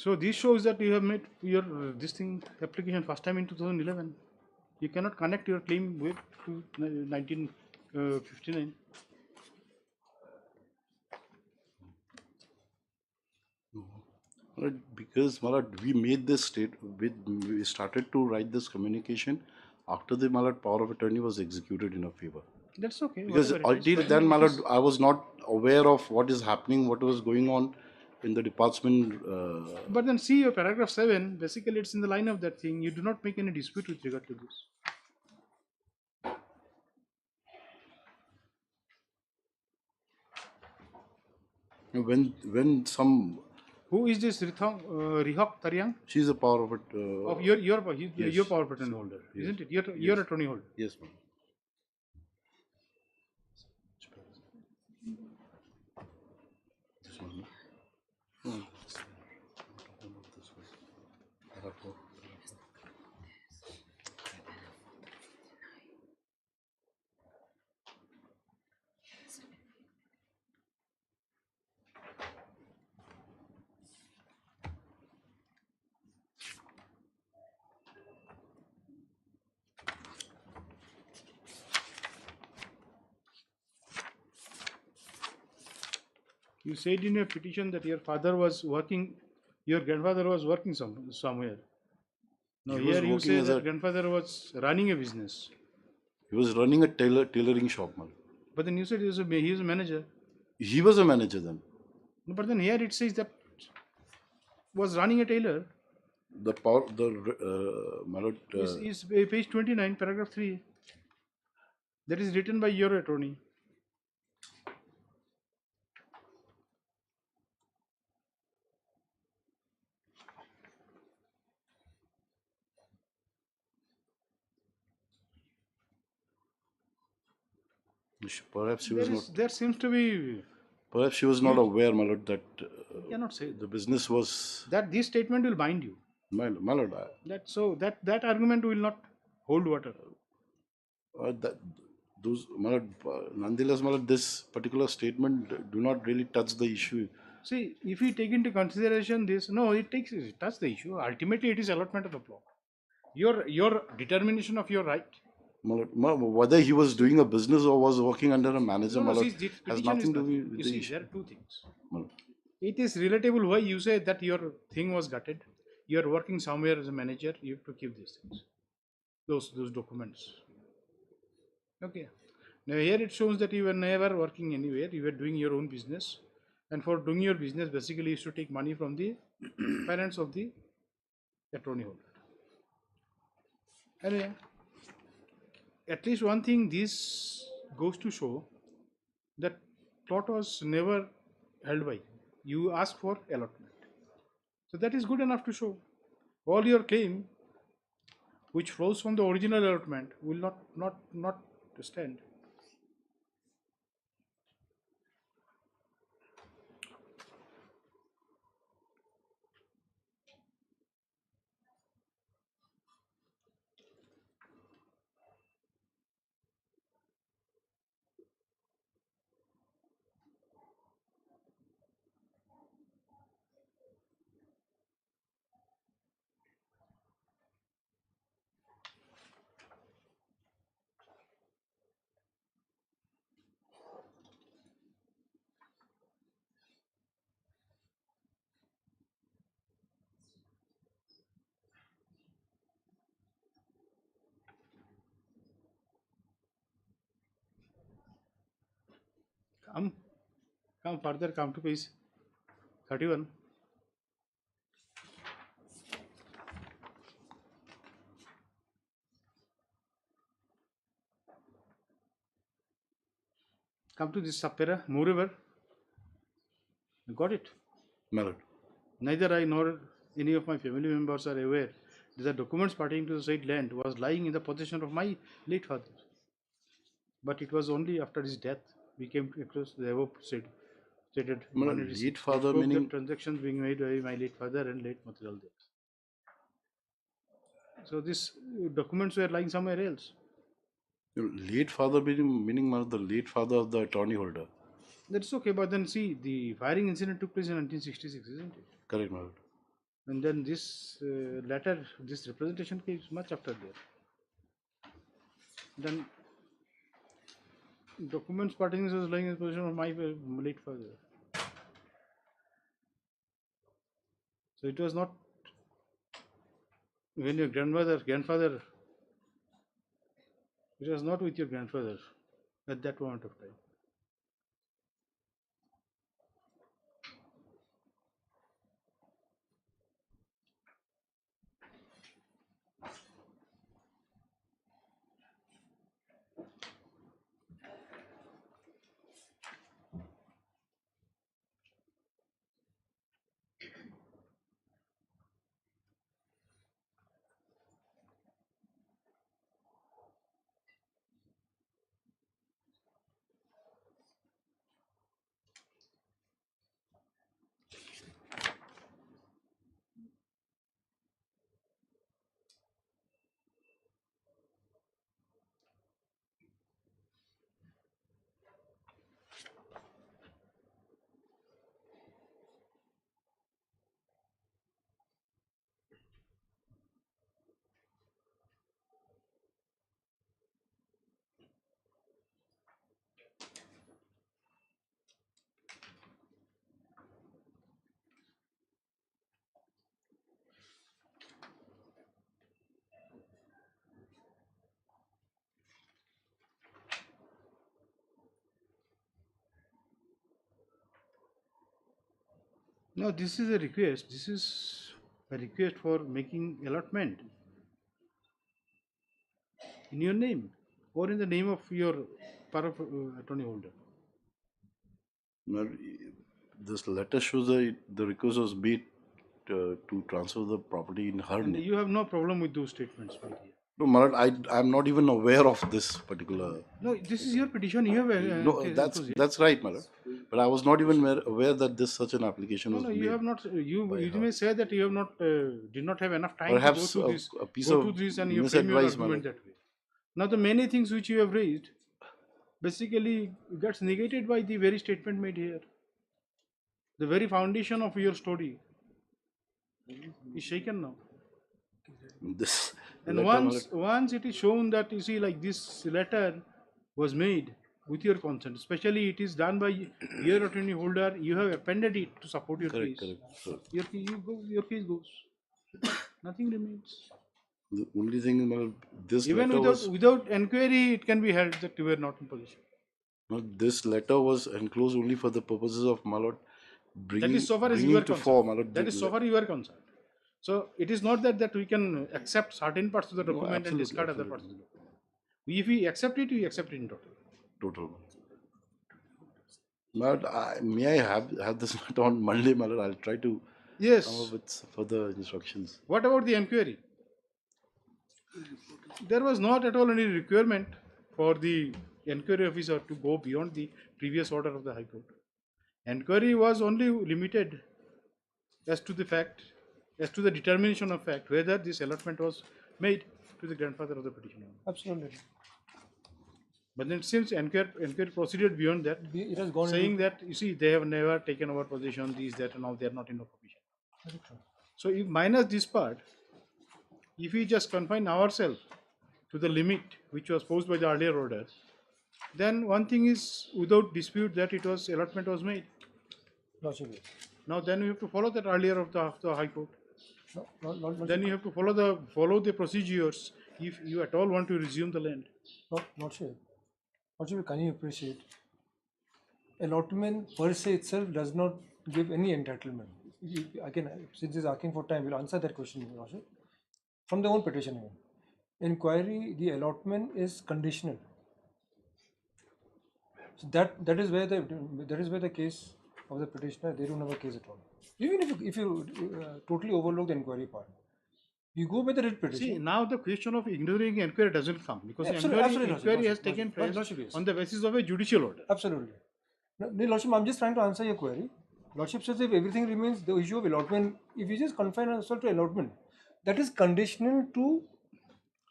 So this shows that you have made your this thing application first time in 2011. You cannot connect your claim with to 1959. Right, because Malad, we made this we started to write this communication after the Malad power of attorney was executed in our favor. That's okay. Because whatever it is, until but then, it Malad, is- I was not aware of what is happening, what was going on in the department. But then see your paragraph 7, basically it's in the line of that thing. You do not make any dispute with regard to this. When some Who is this Rihok Taryang? she's a power of it. Of your Yes. your power pattern holder, Yes. isn't it? Your attorney holder. Yes, ma'am. This one, no? No, this one. I'm talking about this one. Para 4. You said in your petition that your father was working, your grandfather was working somewhere. Now He was here you working say as that a- grandfather was running a business. He was running a tailoring shop, man. But then you said he was a manager. He was a manager then. No, but then here it says that was running a tailor. The power, the Malad, Is page 29, paragraph 3. That is written by your attorney. Perhaps she was not. There seems to be. Perhaps she was not aware, my lord, that You cannot say the business was. that this statement will bind you. My lord, That argument will not hold water. My lord, nonetheless, my lord, this particular statement do not really touch the issue. See, if we take into consideration this, no, it touch the issue. Ultimately, it is allotment of the plot. Your determination of your right. Whether he was doing a business or was working under a manager, No, my lord, see, this has petition nothing is to do nothing. with You the see, issue. there are two things. My lord. It is relatable why you say that your thing was gutted. You are working somewhere as a manager. You have to keep these things, those documents. Okay. Now here it shows that you were never working anywhere. You were doing your own business, and for doing your business, basically you should take money from the parents of the attorney holder. Anyway, at least one thing this goes to show that plot was never held by you. You asked for allotment. So that is good enough to show. All your claim which flows from the original allotment will not stand. Come further, come to page 31. Come to this subpara. Moreover, you got it? My lord. Neither I nor any of my family members are aware that the documents pertaining to the said land was lying in the possession of my late father. But it was only after his death we came across the above stated My money lord, receipts, late which father prove meaning. that transactions being made by my late father and late Matilal Dev. So these documents were lying somewhere else. Late father meaning my lord, the late father of the attorney holder. That's okay, but then see, the firing incident took place in 1966, isn't it? Correct, my lord. And then this letter, this representation came much after there. Then documents pertaining to was lying in the possession of my late father. So it was not when your grandfather, it was not with your grandfather at that moment of time. No, this is a request. This is a request for making allotment in your name. or in the name of your power of attorney holder? Now, this letter shows that the request was made to transfer the property in her And name. you have no problem with those statements, my dear. No, my lord, I'm not even aware of this particular. No, this is your petition. You have No, that's right, my lord. But I was not even aware that this such an application no, was no. made. You have not. You by you her. may say that you have not did not have enough time Perhaps to go through this. a piece Go of through this and you frame your misadvice, my argument lord. that way. Now the many things which you have raised basically gets negated by the very statement made here. The very foundation of your story is shaken now. This And letter, my lord, once it is shown that you see like this letter was made with your consent, especially it is done by your attorney holder, you have appended it to support your correct, case. correct. Your case goes. Nothing remains. The only thing, my lord, this Even letter was without inquiry, it can be held that you were not in possession. no, this letter was enclosed only for the purposes of my lord That is so far as you bringing are to concerned. form, my lord. That is so far you are concerned. So it is not that we can accept certain parts of the No, document and absolutely, discard other parts absolutely. of the document. If we accept it, we accept it in total. Total. My lord, may I have this matter on Monday, my lord? I'll try to come Yes. up with further instructions. What about the inquiry? There was not at all any requirement for the inquiry officer to go beyond the previous order of the High Court. Inquiry was only limited as to the fact, as to the determination of fact, whether this allotment was made to the grandfather of the petitioner. Absolutely. But then it seems inquiry proceeded beyond that, It has gone saying into, that, you see, they have never taken over possession, these, that, and all, they are not in opposition. very true. So if minus this part, if we just confine ourselves to the limit which was posed by the earlier order, then one thing is without dispute that it was allotment was made. Lordship, yes. Now then you have to follow that earlier of the High Court. Lordship, Then you have to follow the procedures if you at all want to resume the land. Lordship, can you appreciate? Allotment per se itself does not give any entitlement. I can, since he's asking for time, we'll answer that question, Lordship. From the own petition even. Inquiry, the allotment is conditional. So that is where the case of the petitioner, they don't have a case at all. Even if you totally overlook the inquiry part, you go by the writ petition. See, now the question of ignoring inquiry doesn't come because Absolutely, inquiry has taken place on the basis of a judicial order. Absolutely. No, Lordship, I'm just trying to answer your query. Lordship says if everything remains, the issue of allotment, if you just confine ourselves to allotment, that is conditional to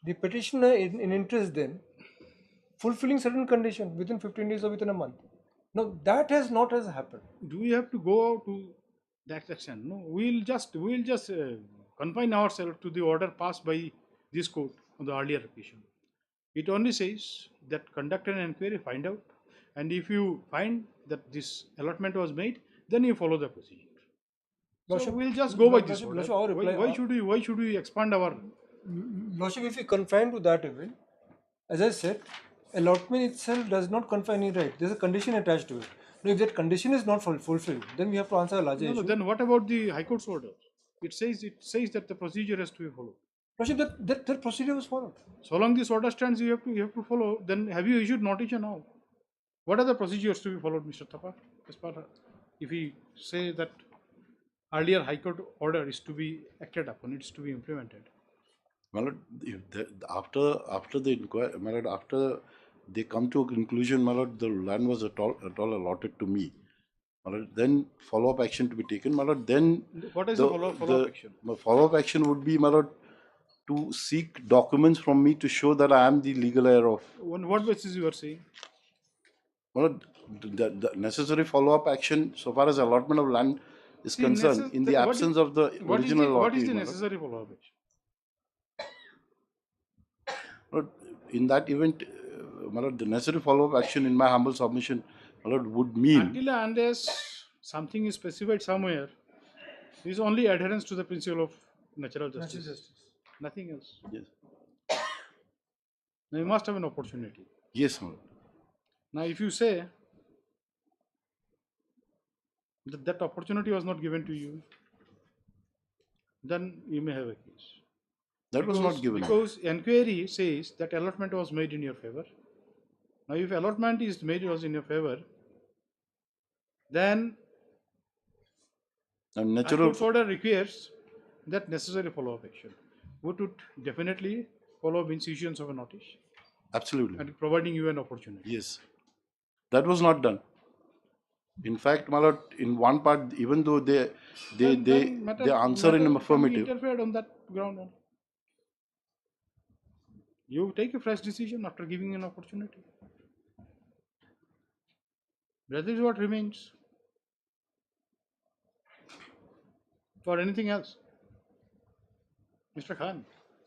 the petitioner in interest then fulfilling certain condition within 15 days or within a month. No, that has not happened. Do we have to go to that extent? No, we'll just confine ourselves to the order passed by this court on the earlier occasion. It only says that conduct an inquiry, find out, and if you find that this allotment was made, then you follow the procedure. So we'll just go by this order. Why should we expand our? Lordship, if we confine to that even, as I said, allotment itself does not confer any right. There's a condition attached to it. Now, if that condition is not fulfilled, then we have to answer a larger issue. No, then what about the High Court's order? It says that the procedure has to be followed. Lordship, that procedure was followed. So long this order stands, you have to follow. Then have you issued notice now? What are the procedures to be followed, Mr. Thapa? If we say that earlier High Court order is to be acted upon, it's to be implemented. My lord, after the inquiry, my lord, after they come to a conclusion, my lord, the land was at all allotted to me. My lord, then follow-up action to be taken. My lord, then what is the follow-up action? Follow-up action would be, my lord, to seek documents from me to show that I am the legal heir of. On what basis you are saying? My lord, the necessary follow-up action, so far as allotment of land is concerned, in the absence of the original allotment. What is the necessary follow-up action? In that event, my lord, the necessary follow-up action, in my humble submission, my lord, would mean until and unless something is specified somewhere, is only adherence to the principle of natural justice. Nothing else. Yes. Now you must have an opportunity. Yes, my lord. Now, if you say that opportunity was not given to you, then you may have a case. That was not given. Because inquiry says that allotment was made in your favor. Now, if allotment is made was in your favor, then And High natural. Court's order requires that necessary follow-up action. Would it definitely follow means issuance of a notice Absolutely. and providing you an opportunity? Yes. That was not done. In fact, my lord, in one part, even though they answer in affirmative. Interfered on that ground. You take a fresh decision after giving an opportunity. That is what remains. For anything else, Mr. Khan.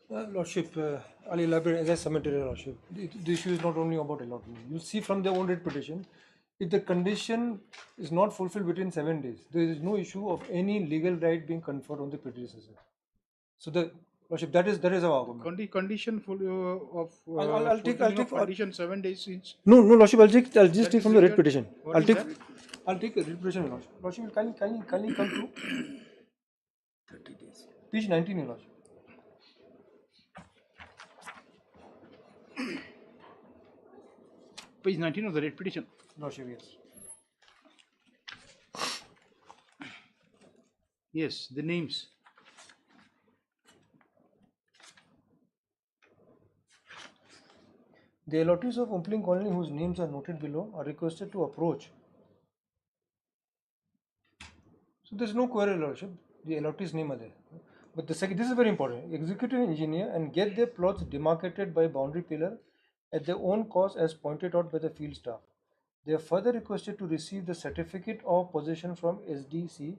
Lordship, I'll elaborate as I submitted, Lordship. The issue is not only about allotment. You see from the own writ petition, if the condition is not fulfilled within 7 days, there is no issue of any legal right being conferred on the predecessor. So the Lordship, that is our argument. Condition full of I'll take condition 7 days since. No, Lordship, I'll just take from the writ petition. What I'll is take that? a writ petition, Lordship. Lordship, can you come to 30 days. Page 19, Your Lordship. Page 19 of the writ petition. Lordship, yes. Yes, the names. The allottees of Umpling Colony whose names are noted below are requested to approach. So there is no query, Lordship. The allottees' name are there. But the second, this is very important. Executive engineer and get their plots demarcated by boundary pillar at their own cost as pointed out by the field staff. They are further requested to receive the certificate of possession from SDC,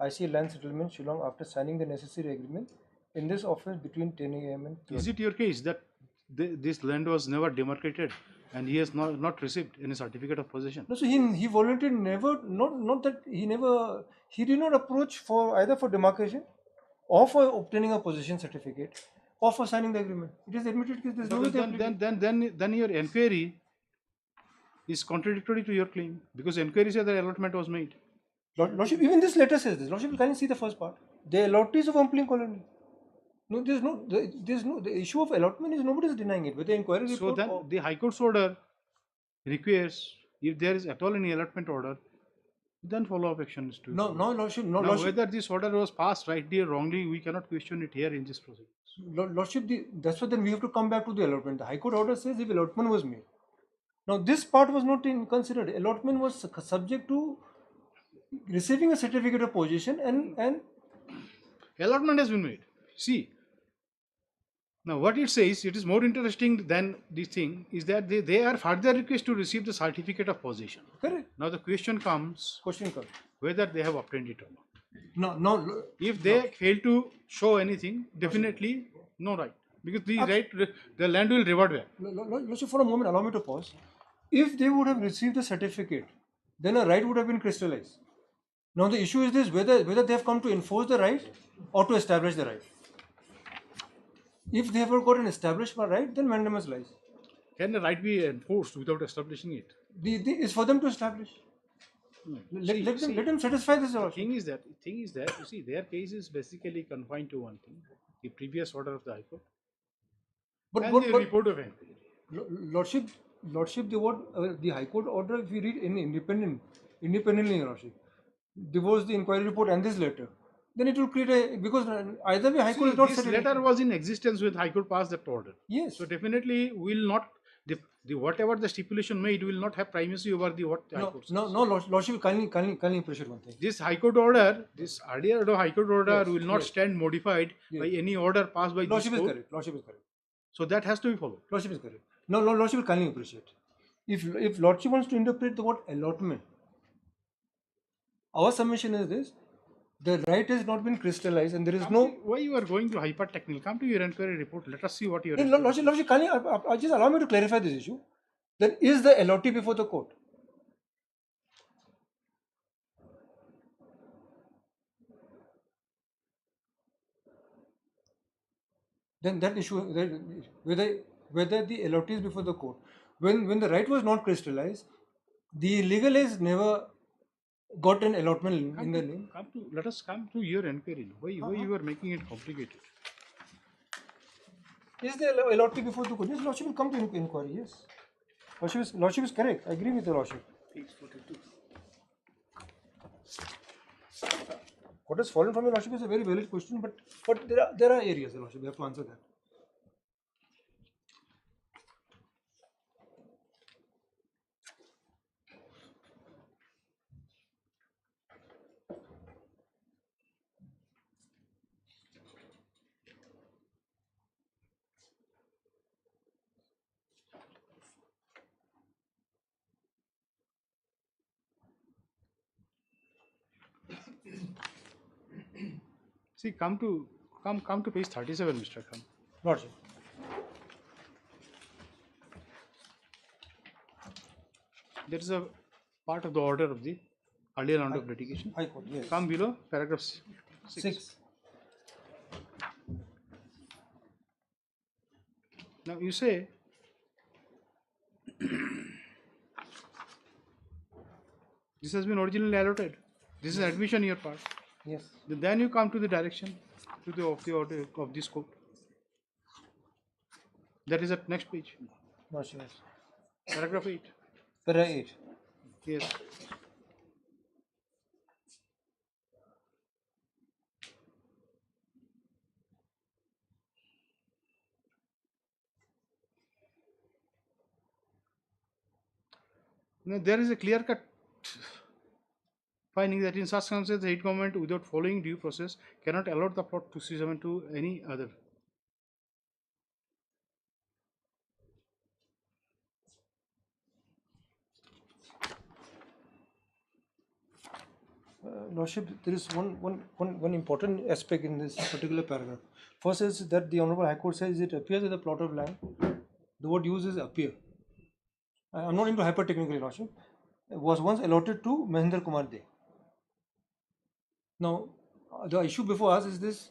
IC Land Settlement, Shillong after signing the necessary agreement in this office between 10 a.m. and 12. Is it your case that this land was never demarcated and he has not received any certificate of possession? No, so he volunteered never, not that he did not approach for either for demarcation or for obtaining a possession certificate or for signing the agreement. It is admitted that there's no way then your inquiry is contradictory to your claim because inquiry says that allotment was made. Lordship, even this letter says this. Lordship, can you see the first part? The allottees of Umpling Colony. No, the issue of allotment is nobody is denying it. With the inquiry report. So then the High Court's order requires, if there is at all any allotment order, then follow-up action is to. No, Lordship, now, Lordship. Whether this order was passed rightly or wrongly, we cannot question it here in this proceedings. Lordship, that's why then we have to come back to the allotment. The High Court order says if allotment was made. Now this part was not considered. Allotment was subject to receiving a certificate of possession and allotment has been made. See. Now what it says, it is more interesting than this thing, is that they are further requested to receive the certificate of possession. Correct. Now the question comes whether they have obtained it or not. No. If they fail to show anything, definitely no right. Because the land will revert back. Lordship, for a moment, allow me to pause. If they would have received the certificate, then a right would have been crystallized. Now the issue is this, whether they have come to enforce the right or to establish the right. If they have got an established right, then mandamus lies. Can the right be enforced without establishing it? It's for them to establish. Let them satisfy this. The thing is that you see their case is basically confined to one thing: the previous order of the High Court and the report of inquiry. Lordship, the High Court order, if we read independently, Lordship, divorce the inquiry report and this letter. Then it will create because either way High Court is not this letter was in existence with High Court passed that order. Yes. So definitely will not the whatever the stipulation made will not have primacy over the what High Court says. No, Lordship, kindly appreciate one thing. This High Court order, this earlier High Court order will not stand modified by any order passed by Lordship this court. Lordship is correct. So that has to be followed. Lordship is correct. No, Lordship will kindly appreciate. If Lordship wants to interpret the word allotment, our submission is this: the right has not been crystallized, and there is no. Why you are going to hyper-technical? Come to your inquiry report. Let us see what you are. Lordship, kindly just allow me to clarify this issue. Then is the allottee before the court? Then that issue, whether the allottee is before the court, when the right was not crystallized, the legal has never got an allotment in the name. Let us come to your inquiry. Why you are making it complicated? Is the allotment before the court? Yes, Lordship will come to inquiry, yes. Lordship is correct. I agree with the Lordship. Page 42. What has fallen from your Lordship is a very valid question, but there are areas, your Lordship, we have to answer that. See, come to page 37, Mr. Khan. Lordship. There is a part of the order of the earlier round of litigation. High Court, yes. Come below, paragraph 6. Now you say this has been originally allotted. This is admission your part. Yes. Then you come to the direction to the order of this court. That is at next page. Lordship. Paragraph 8. Paragraph 8. Yes. Now, there is a clear-cut finding that in such circumstances, the head government, without following due process, cannot allot the plot 267 to any other. Lordship, there is one important aspect in this particular paragraph. First is that the Honorable High Court says it appears as a plot of land. The word used is appear. I am not into hyper-technical, Lordship. It was once allotted to Mahendra Kumar De. Now, the issue before us is this: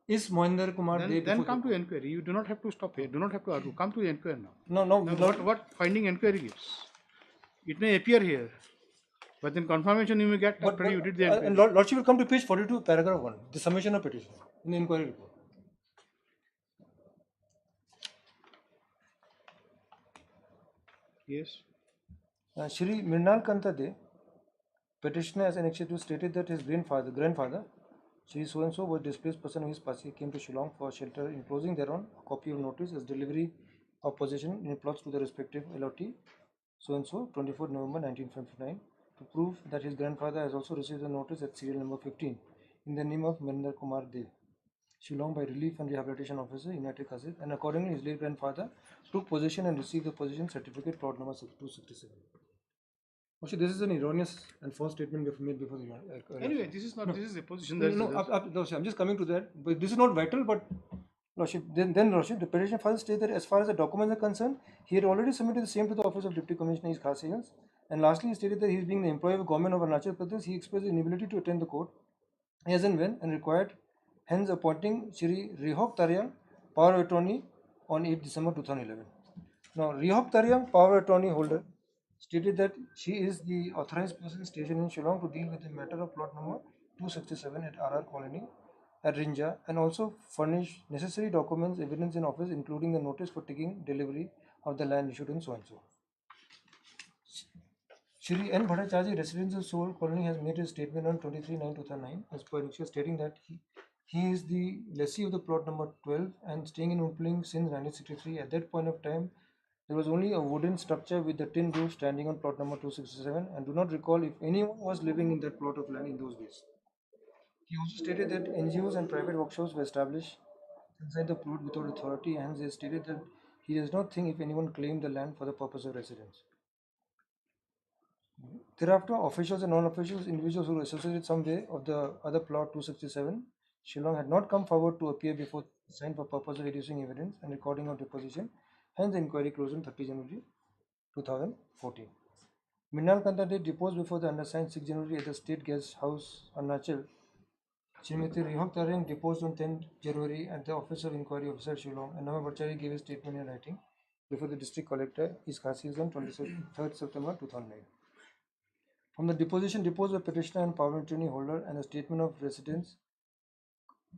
is Mahendra Kumar De? Then come to inquiry. You do not have to stop here. Do not have to argue. Come to the inquiry now. No. What finding inquiry gives? It may appear here, but in confirmation you may get after you did the inquiry. And Lordship will come to page 42, paragraph 1, the summation of petition in the inquiry report. Yes. Shri Mrinal Kanta De, petitioner as annexed to stated that his grandfather, Shri so-and-so, was displaced person of his party, came to Shillong for shelter, enclosing thereon a copy of notice as delivery of possession in plots to the respective LOT, so-and-so, 24 November 1959, to prove that his grandfather has also received a notice at serial number 15 in the name of Mahendra Kumar De, Shillong, by Relief and Rehabilitation Officer, United Kazakh, and accordingly his late grandfather took possession and received the possession certificate, plot number 267. Actually, this is an erroneous and false statement we have made before the Anyway, this is not. No. This is a position. No, I'm just coming to that. But this is not vital. But Lordship, then Lordship, the petition file states that as far as the documents are concerned, he had already submitted the same to the office of Deputy Commissioner East Khasi Hills. And lastly, he stated that he is being the employee of government of Arunachal Pradesh. He expressed his inability to attend the court as and when and required, hence appointing Shri Rihok Taryang, power of attorney, on 8 December 2011. Now, Rihok Taryang, power of attorney holder, stated that she is the authorized person stationed in Shillong to deal with the matter of plot number 267 at RR Colony at Rinja, and also furnish necessary documents, evidence in office, including the notice for taking delivery of the land issued in so-and-so. Shri N. Bhattacharya, resident of Seoul Colony, has made a statement on 23/9/2009 as per annexure, stating that he is the lessee of the plot number 12 and staying in Unpling since 1963. At that point of time, there was only a wooden structure with the tin roof standing on plot number 267, and do not recall if anyone was living in that plot of land in those days. He also stated that NGOs and private workshops were established inside the plot without authority, and he stated that he does not think if anyone claimed the land for the purpose of residence. Thereafter, officials and non-officials, individuals who were associated some way of the other plot 267, Shillong, had not come forward to appear before the sign for purpose of reducing evidence and recording of deposition. Hence, the inquiry closed on 30 January 2014. Mrinal Kanta De deposed before the undersigned 6 January at the State Guest House, Arunachal. Srimati Rihok Taryang deposed on 10 January at the Office of Inquiry Officer, Shillong, and Nama Bhattacharya gave a statement in writing before the District Collector, East Khasi Hills, on 23rd September 2009. From the deposition deposed by petitioner and power of attorney holder and a statement of residence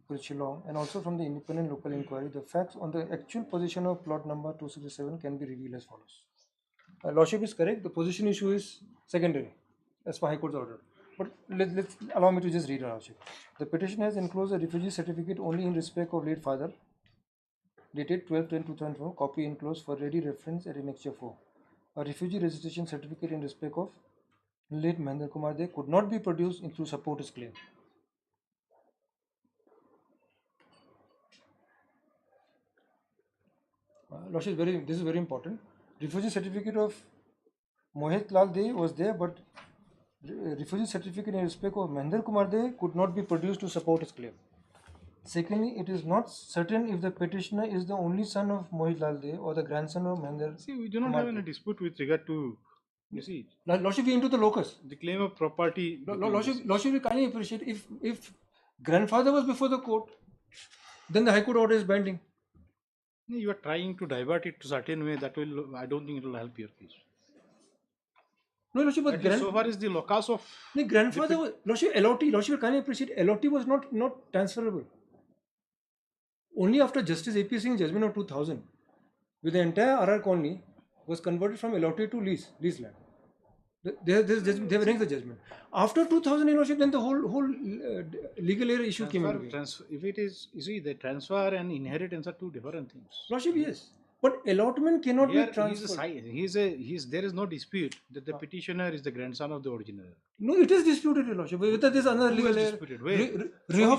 for Shillong, and also from the independent local inquiry, the facts on the actual position of plot number 267 can be revealed as follows. Lordship is correct. The position issue is secondary as per High Court's order. But let's allow me to just read, Lordship. The petition has enclosed a refugee certificate only in respect of late father, dated 12/10/2004, copy enclosed for ready reference at Annexure 4. A refugee registration certificate in respect of late Mahendra Kumar De could not be produced to support his claim. Lordship, this is very important. Refugee certificate of Mohit Lal De was there, but refugee certificate in respect of Mahendra Kumar De could not be produced to support his claim. Secondly, it is not certain if the petitioner is the only son of Mohit Lal De or the grandson of Mahendra. See, we do not have any dispute with regard to, you see, Lordship, we into the locus. the claim of property. Lordship, we can't appreciate if grandfather was before the court, then the High Court order is binding. You are trying to divert it to certain way that will, I don't think it will help your case. No, Lordship, but so far is the locus of. The grandfather was, Lordship, LOT, Lordship, can I appreciate, LOT was not transferable. Only after Justice A.P. Singh's judgment of 2000, with the entire RR colony was converted from LOT to lease land. They have arranged the judgment. After 2000, Lordship, then the whole legal error issue came into being. If it is, you see, the transfer and inheritance are two different things. Lordship, yes. But allotment cannot be transferred. There is no dispute that the petitioner is the grandson of the original. No, it is disputed, Lordship. Whether there is another legal error. You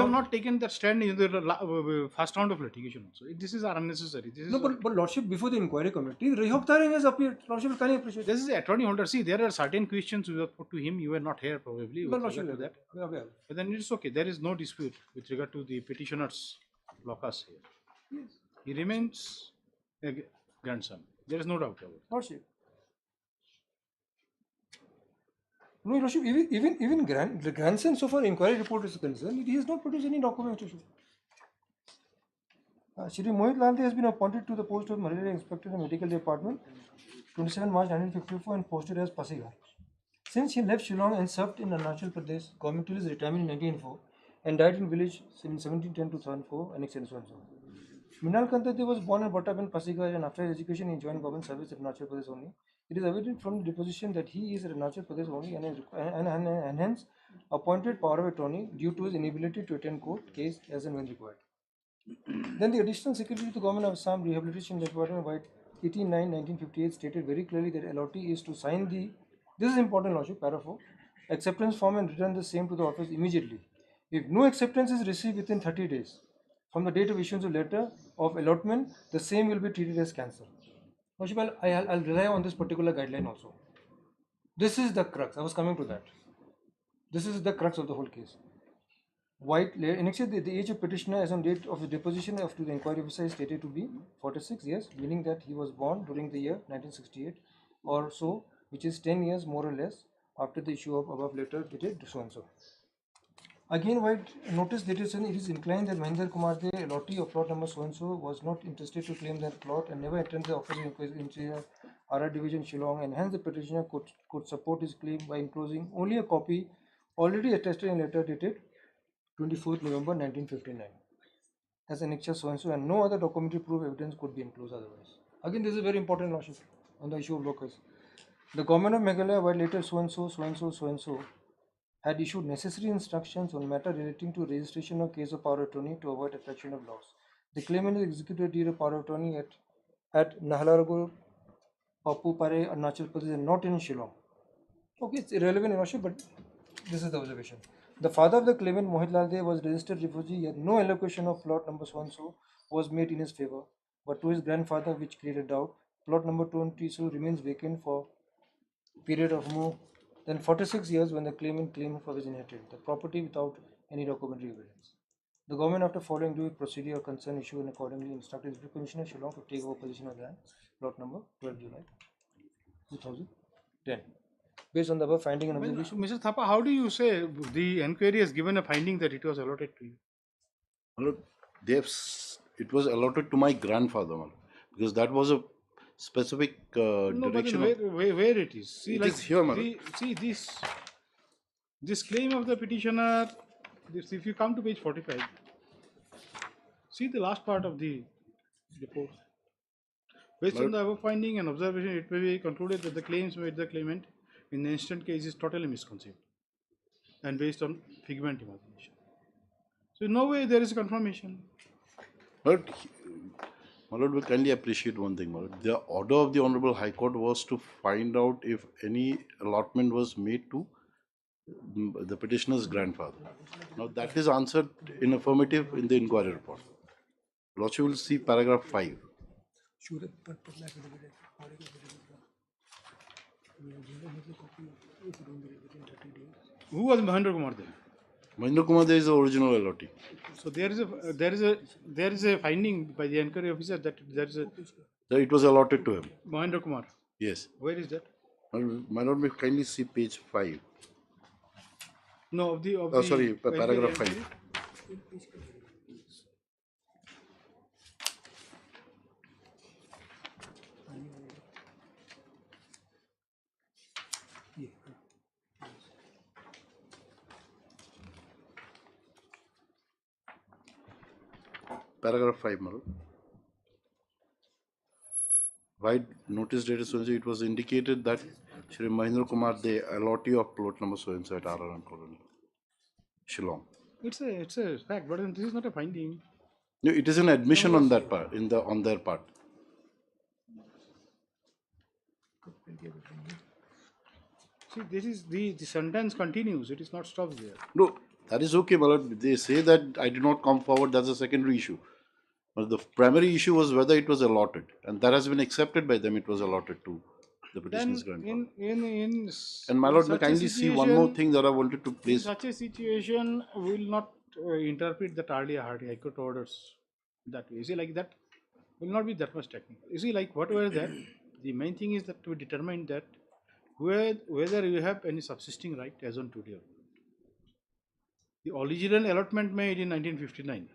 have not taken that stand in the first round of litigation. So this is unnecessary. But Lordship, before the inquiry committee, Rehok Tareng has appeared. Lordship, can I appreciate? This is the attorney holder. See, there are certain questions you have put to him. You were not here probably. No, Lordship, to that. But then it's okay. There is no dispute with regard to the petitioner's locus here. Yes. He remains a grandson. There is no doubt about it. Lordship. No, Lordship, even the grandson, so far inquiry report is concerned, he has not produced any documentation. Shri Mohit Lal De has been appointed to the post of Malaria Inspector in the Medical Department 27 March 1954 and posted as Pasighar. Since he left Shillong and served in Arunachal Pradesh, government till his retirement in 1904 and died in village in 1710-2004 and and so on. Minal Kanta De was born and brought up in Pasighar, and after his education he joined government service at Arunachal Pradesh only. It is evident from the deposition that he is at Arunachal Pradesh only and hence appointed power of attorney due to his inability to attend court case as and when required. Then the Additional Secretary to the Government of Assam Rehabilitation Department by 18/9/1958 stated very clearly that LOT is to sign the, this is important, Lordship, para 4, acceptance form and return the same to the office immediately. If no acceptance is received within 30 days from the date of issuance of letter of allotment, the same will be treated as cancel. Lordship, I'll rely on this particular guideline also. This is the crux. I was coming to that. This is the crux of the whole case. White, next year, the age of petitioner as on date of the deposition of to the inquiry officer is stated to be 46 years, meaning that he was born during the year 1968 or so, which is 10 years more or less after the issue of above letter dated so and so. Again, White noticed that it is inclined that Mahendra Kumar De, allotee of plot number so and so, was not interested to claim that plot and never attended the office in RR Division Shillong, and hence the petitioner could support his claim by enclosing only a copy already attested in letter dated 24th November 1959 as annexure so and so, and no other documentary proof evidence could be enclosed otherwise. Again, this is very important, Lordship, on the issue of locus. The government of Meghalaya, while later so and so had issued necessary instructions on matter relating to registration of case of power of attorney to avoid affection of laws. The claimant is executed deed of power of attorney at Nahalargo, Papu Pare, Arunachal Pradesh, and not in Shillong. Okay, it's irrelevant, Lordship, but this is the observation. The father of the claimant, Mohit Lal De, was registered refugee, yet no allocation of plot number so and so was made in his favor, but to his grandfather, which created doubt. Plot number 22 remains vacant for a period of more than 46 years when the claimant claimed for his inherited the property without any documentary evidence. The government, after following due procedure concern issue, and accordingly instructed the Commissioner Shillong to take over possession of land, plot number 12 July 2010. Based on the above finding and observation. Mr. Thapa, how do you say the inquiry has given a finding that it was allotted to you? Well, it was allotted to my grandfather, because that was a specific direction. No, but where it is? See, it like, is here, see this claim of the petitioner If you come to page 45, see the last part of the report. Based on the above finding and observation, it may be concluded that the claims made the claimant in the instant case is totally misconceived and based on figment imagination. So in no way there is a confirmation. But my lord will kindly appreciate one thing, my lord. The order of the Honorable High Court was to find out if any allotment was made to the petitioner's grandfather. Now that is answered in affirmative in the inquiry report. Lordship will see paragraph 5. Who was Mahendra Kumar then? Mahendra Kumar is the original allottee. So there is a finding by the inquiry officer that there is a That it was allotted to him. Mahendra Kumar. Yes. Where is that? My lord may kindly see page 5. No, of the Paragraph 5. Paragraph 5, my lord. Right notice dated so it was indicated that Shri Mahendra Kumar, the allottee of plot number so and so at RRM Colony, Shillong. It's a fact, but this is not a finding. No, it is an admission on that part, on their part. See, this is the sentence continues. It is not stops there. No, that is okay, my lord. They say that I did not come forward. That's a secondary issue. But the primary issue was whether it was allotted, and that has been accepted by them. It was allotted to the petitioner's grandfather. And my lord, may kindly see one more thing that I wanted to place. In such a situation, will not interpret that earlier High Court orders that way. You see, like that will not be that much technical. You see, like whatever that, the main thing is that to determine that whether you have any subsisting right as on today. The original allotment made in 1959.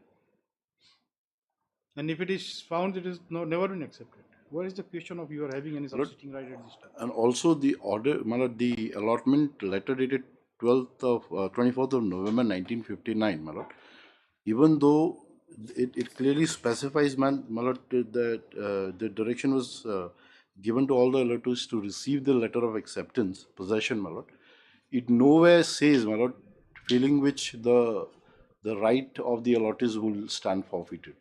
And if it is found it is never been accepted, what is the question of you are having any subsisting right at this time? And also the order, the allotment letter dated 24th of November 1959, my lord, even though it clearly specifies, my lord, that the direction was given to all the allottees to receive the letter of acceptance, possession, my lord. It nowhere says, my lord, failing which the right of the allottees will stand forfeited.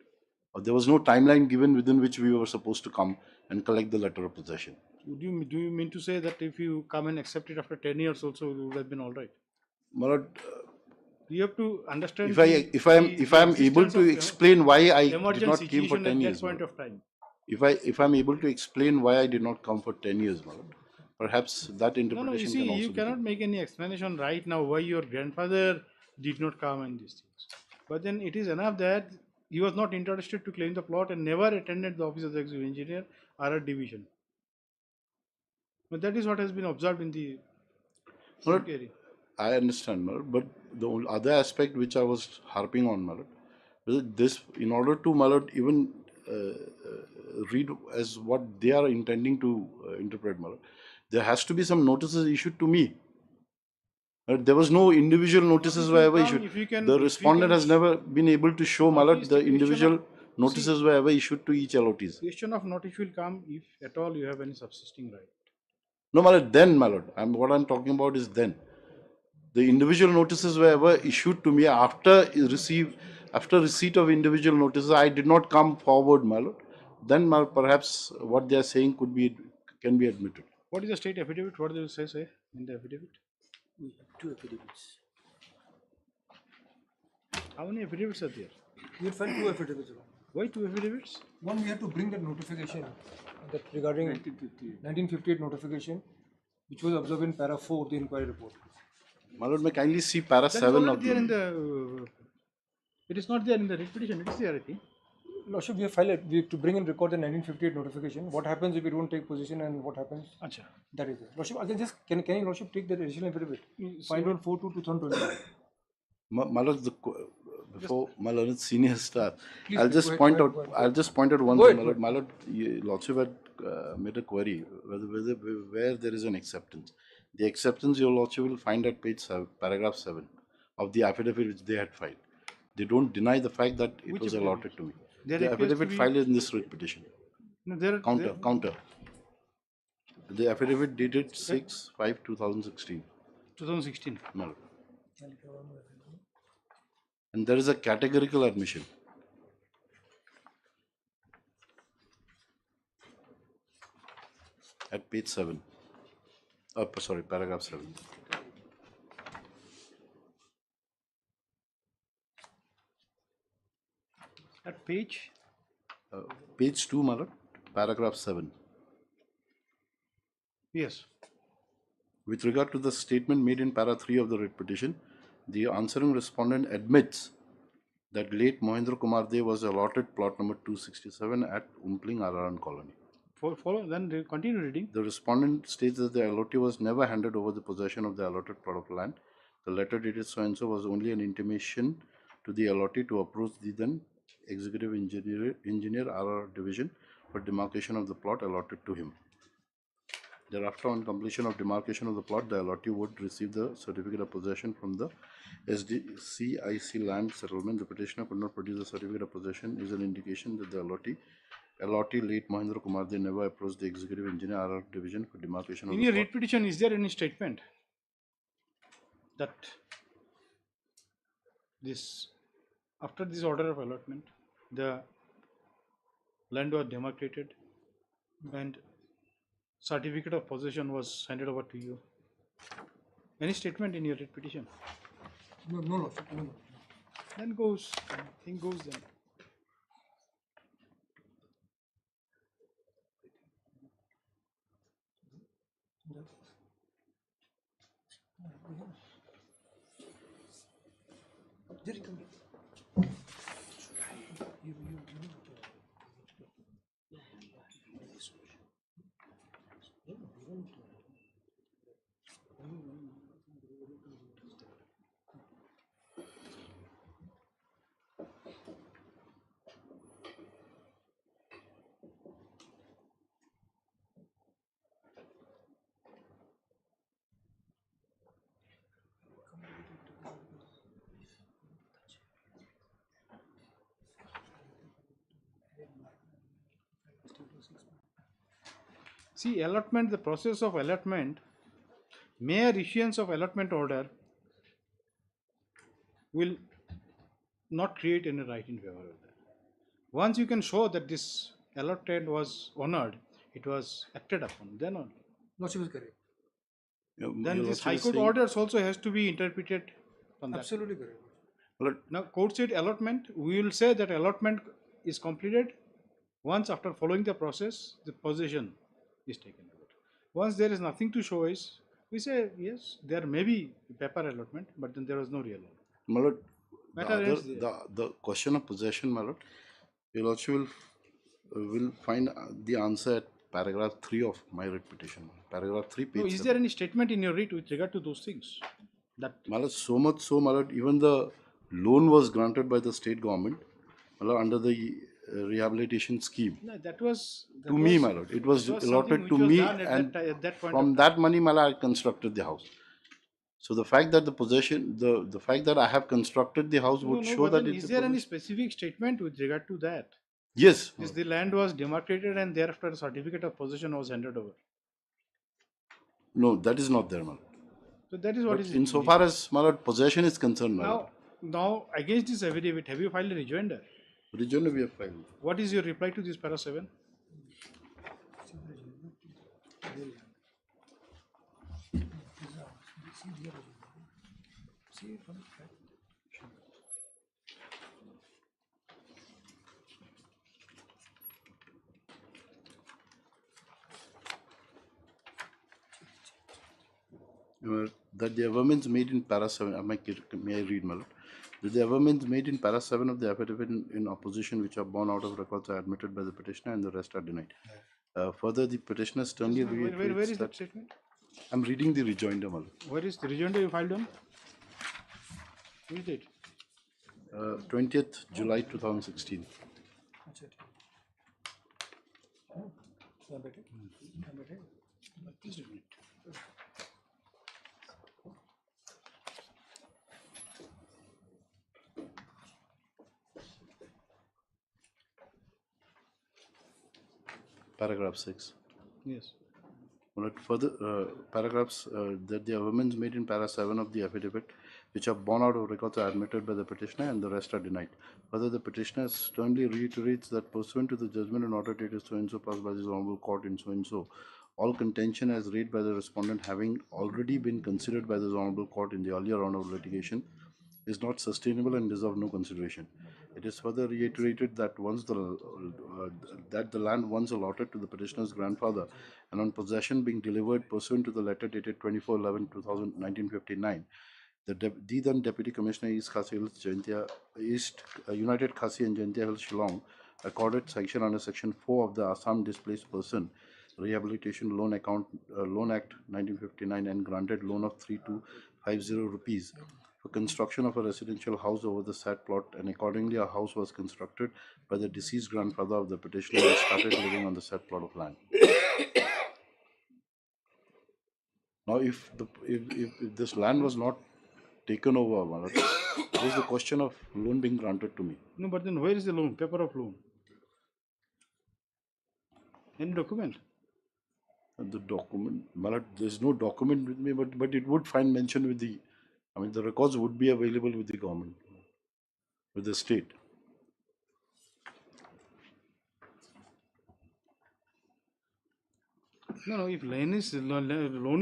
There was no timeline given within which we were supposed to come and collect the letter of possession. Do you mean to say that if you come and accept it after 10 years also, it would have been all right? My lord, you have to understand. If I am able to explain why I did not come for 10 years, point of time. If I am able to explain why I did not come for 10 years, my lord, perhaps that interpretation No, you see, can also you cannot make any explanation right now why your grandfather did not come and these things. But then it is enough that he was not interested to claim the plot and never attended the office of the executive engineer or a division. But that is what has been observed in the inquiry. I understand, my lord, but the other aspect which I was harping on, my lord, this, in order to, my lord, even read as what they are intending to interpret, my lord, there has to be some notices issued to me. There was no individual notices were ever issued. The respondent has never been able to show, my lord, the individual notices were ever issued to each allottees. Question of notice will come if at all you have any subsisting right. No, my lord, then, my lord, what I'm talking about is then. The individual notices were ever issued to me after receipt of individual notices. I did not come forward, my lord. Then perhaps what they are saying can be admitted. What is the state affidavit? What do you say in the affidavit? We have 2 affidavits. How many affidavits are there? We had filed 2 affidavits. Why 2 affidavits? One, we had to bring that notification that regarding 1958 notification, which was observed in para 4 of the inquiry report. My lord, may kindly see para 7 of the... It is not there in the writ petition, it is there, I think. Lordship, we have to bring and record the 1958 notification. What happens if we don't take position and what happens? Achha. That is it. Lordship, can you Lordship take that additional affidavit? Filed on 4/2/2020. My lord, before my lord senior staff, Please, I'll just point out one thing. My lord, Lordship had made a query where there is an acceptance. The acceptance your Lordship will find at page 7, paragraph 7 of the affidavit which they had filed. They don't deny the fact that it Which was affidavit? allotted to me. There The appears to affidavit be- filed in this writ petition. No, there. Counter. The affidavit dated 6/5/2016. 2016. No. And there is a categorical admission. At page 7. Paragraph 7. At page. Page 2, my lord, paragraph 7. Yes. With regard to the statement made in para 3 of the writ petition, the answering respondent admits that late Mohendra Kumar De was allotted plot number 267 at Umpling Araran colony. Follow. Then continue reading. The respondent states that the allotee was never handed over the possession of the allotted plot of land. The letter dated so and so was only an intimation to the allotee to approach the then executive engineer RR division for demarcation of the plot allotted to him. Thereafter, on completion of demarcation of the plot, the allotee would receive the certificate of possession from the SDCIC land settlement. The petitioner could not produce the certificate of possession is an indication that the allotee late Mohendra Kumar De never approached the executive engineer RR division for demarcation of In the your plot. writ petition, is there any statement that after this order of allotment, the land was demarcated and certificate of possession was handed over to you? Any statement in your writ petition? No, no. Then goes. Thing goes then. See, allotment, the process of allotment, mere issuance of allotment order will not create any right in favor of that. Once you can show that this allotment was honored, it was acted upon, then only. Lordship is correct. Then this High Court orders also has to be interpreted on that. Absolutely correct. Now, court said allotment, we will say that allotment is completed once after following the process, the possession is taken over. Once there is nothing to show is, we say, yes, there may be paper allotment, but then there was no real allotment. My lord, the question of possession, my lord, you also will find the answer at paragraph 3 of my writ petition. Paragraph 3, page No, is 7. there any statement in your writ with regard to those things? That My lord, so much so, my lord, even the loan was granted by the state government, my lord, under the rehabilitation scheme. no, that was To me, my lord, it was allotted to me, and at that point from that money, my lord, I constructed the house. So the fact that the possession, the fact that I have constructed the house would show that is there any specific statement with regard to that? Yes. Is the land was demarcated and thereafter a certificate of possession was handed over? No, that is not there, my lord. So that is what But is insofar as, my lord, possession is concerned, my lord, now against this affidavit, have you filed a rejoinder? rejoinder we have filed. What is your reply to this para 7? That the amendments made in para 7, may I read, my lord? That the amendments made in para 7 of the affidavit in opposition, which are borne out of records, are admitted by the petitioner and the rest are denied. Further, the petitioner sternly reiterates Where is that statement? I'm reading the rejoinder, my lord. Where is the rejoinder you filed on? Which date? 20th July 2016. Paragraph 6. Yes. But further paragraphs that the amendments made in para 7 of the affidavit, which are borne out of records, are admitted by the petitioner and the rest are denied. Further, the petitioner sternly reiterates that pursuant to the judgment and order dated so and so passed by this honorable court in so and so, all contention as raised by the respondent having already been considered by this honorable court in the earlier round of litigation is not sustainable and deserve no consideration. It is further reiterated that that the land once allotted to the petitioner's grandfather and on possession being delivered pursuant to the letter dated 24/11/1959, the then Deputy Commissioner East Khasi Hills, United Khasi and Jaintia Hills, Shillong, accorded sanction under Section 4 of the Assam Displaced Person Rehabilitation Loan Act 1959 and granted loan of 3250 rupees for construction of a residential house over the said plot, and accordingly a house was constructed by the deceased grandfather of the petitioner and started living on the said plot of land. Now, if this land was not taken over, there is the question of loan being granted to me. No, but then where is the loan? Paper of loan? Any document? The document, there is no document with me, but it would find mention with the, the records would be available with the government, with the state. No, if loan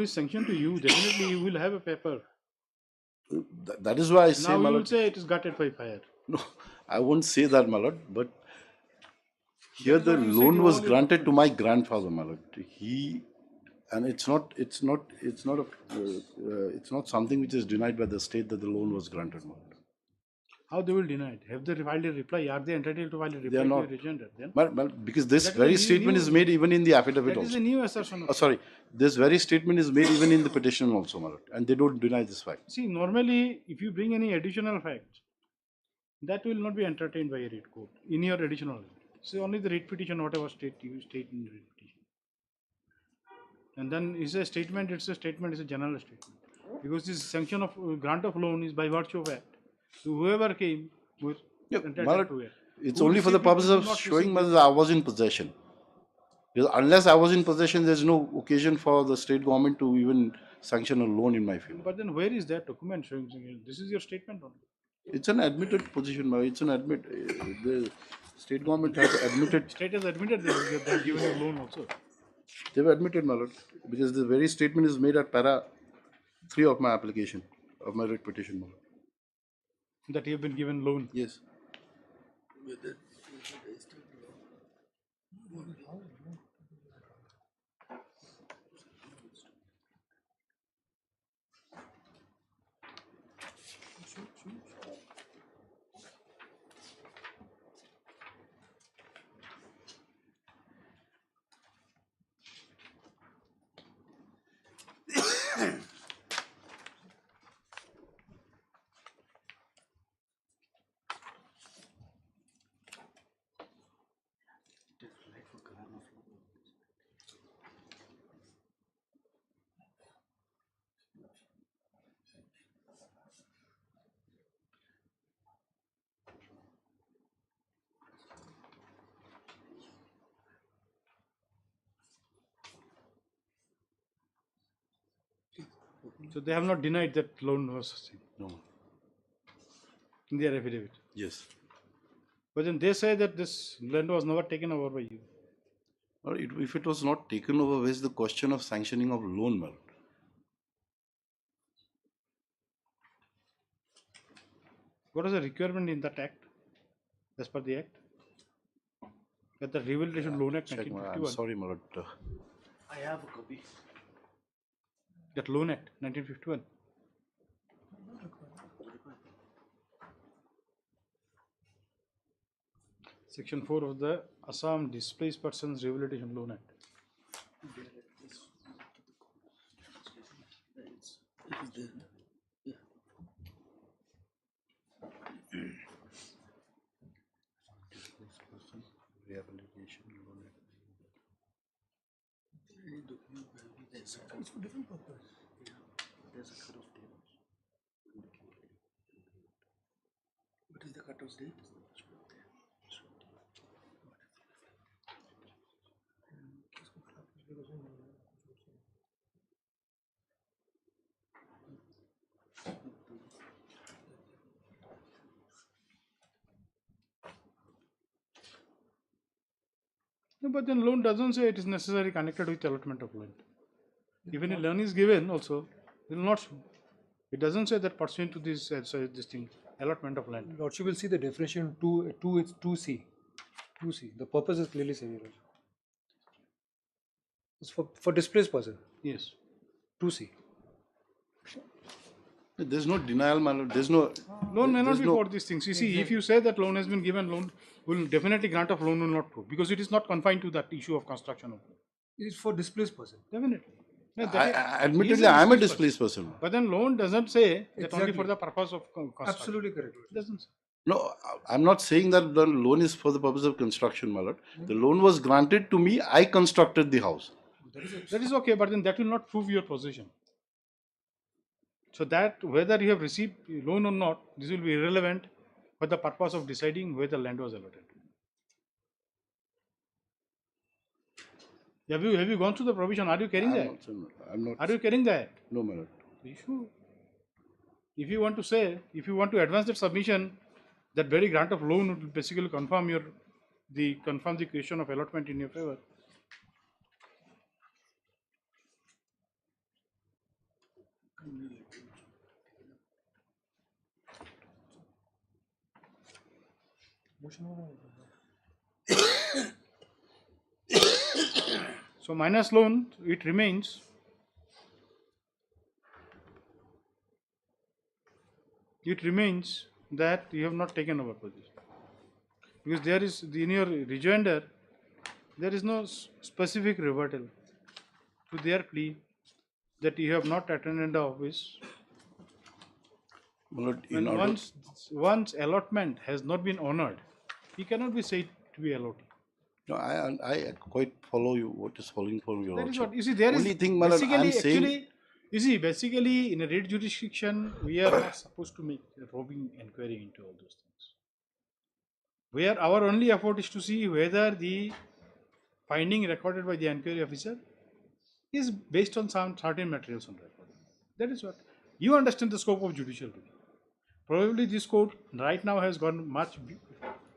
is sanctioned to you, definitely you will have a paper. That is why I say, now you will say it is gutted by fire. No, I won't say that, my lord, but here the loan was granted to my grandfather, my lord. And it's not something which is denied by the state that the loan was granted, my lord. How they will deny it? Have they filed a reply? Are they entitled to file a reply? They are not. Then? Because this very statement is made even in the affidavit also. That is a new assertion. Sorry, this very statement is made even in the petition also, my lord, and they don't deny this fact. See, normally, if you bring any additional fact, that will not be entertained by a writ court in your additional. So only the writ petition, whatever state you state in the writ petition. And then is a statement. It's a statement. It's a general statement because this sanction of grant of loan is by virtue of act. So whoever came was entitled to it. It's only for the purpose of showing that I was in possession. Because unless I was in possession, there's no occasion for the state government to even sanction a loan in my favor. But then where is that document showing? This is your statement only. It's an admitted position. It's an the state government has admitted. State has admitted they have given a loan also. They've admitted, my lord, because the very statement is made at para 3 of my application, of my writ petition, my lord. That you have been given loan? Yes. So they have not denied that loan was no in their affidavit. Yes. But then they say that this land was never taken over by you. Or if it was not taken over, where's the question of sanctioning of loan, my lord? What is the requirement in that act? As per the act? That the Rehabilitation Loan Act 1951. I'm sorry, my lord. I have a copy. That Loan Act 1951. Section 4 of the Assam Displaced Persons Rehabilitation Loan Act. Rehabilitation loan act. It's for different purpose. Yeah. There's a cut-off date. What is the cut-off date? No, but then loan doesn't say it is necessarily connected with allotment of land. Even a loan is given also, it will not. It doesn't say that pursuant to this this thing, allotment of land. Lordship will see the definition 2, it's 2C. 2C. The purpose is clearly said here. It's for displaced person. Yes. 2C. There's no denial, my lord. There's no Loan may not there's be no- for these things. You see, if you say that loan has been given, loan will definitely grant of loan will not prove because it is not confined to that issue of construction of loan. It's for displaced person. Definitely. No, admittedly, he is a I'm a displaced displaced person. But then loan doesn't say that only Exactly. for the purpose of construction. Absolutely correct. It doesn't say. No, I'm not saying that the loan is for the purpose of construction, my lord. The loan was granted to me. I constructed the house. That is okay, but then that will not prove your possession. So that whether you have received loan or not, this will be irrelevant for the purpose of deciding where the land was allotted. Have you gone through the provision? Are you carrying that? I'm not. Are you carrying that? No, my lord. Are you sure? If you want to say, if you want to advance that submission, that very grant of loan would basically confirm the question of allotment in your favor. So minus loan, it remains. It remains that you have not taken over position. Because there is, in your rejoinder, there is no specific rebuttal to their plea that you have not attended the office. My lord, And once allotment has not been honored, he cannot be said to be allotted. No, I quite follow you. What is following from your That is lordship. what you see. There is Only thing, my lord, basically, I'm saying. actually, you see, basically in a raid jurisdiction, we are not supposed to make a probing inquiry into all those things. Where our only effort is to see whether the finding recorded by the inquiry officer is based on some certain materials on record. That is what you understand the scope of judicial review. Probably this court right now has gone much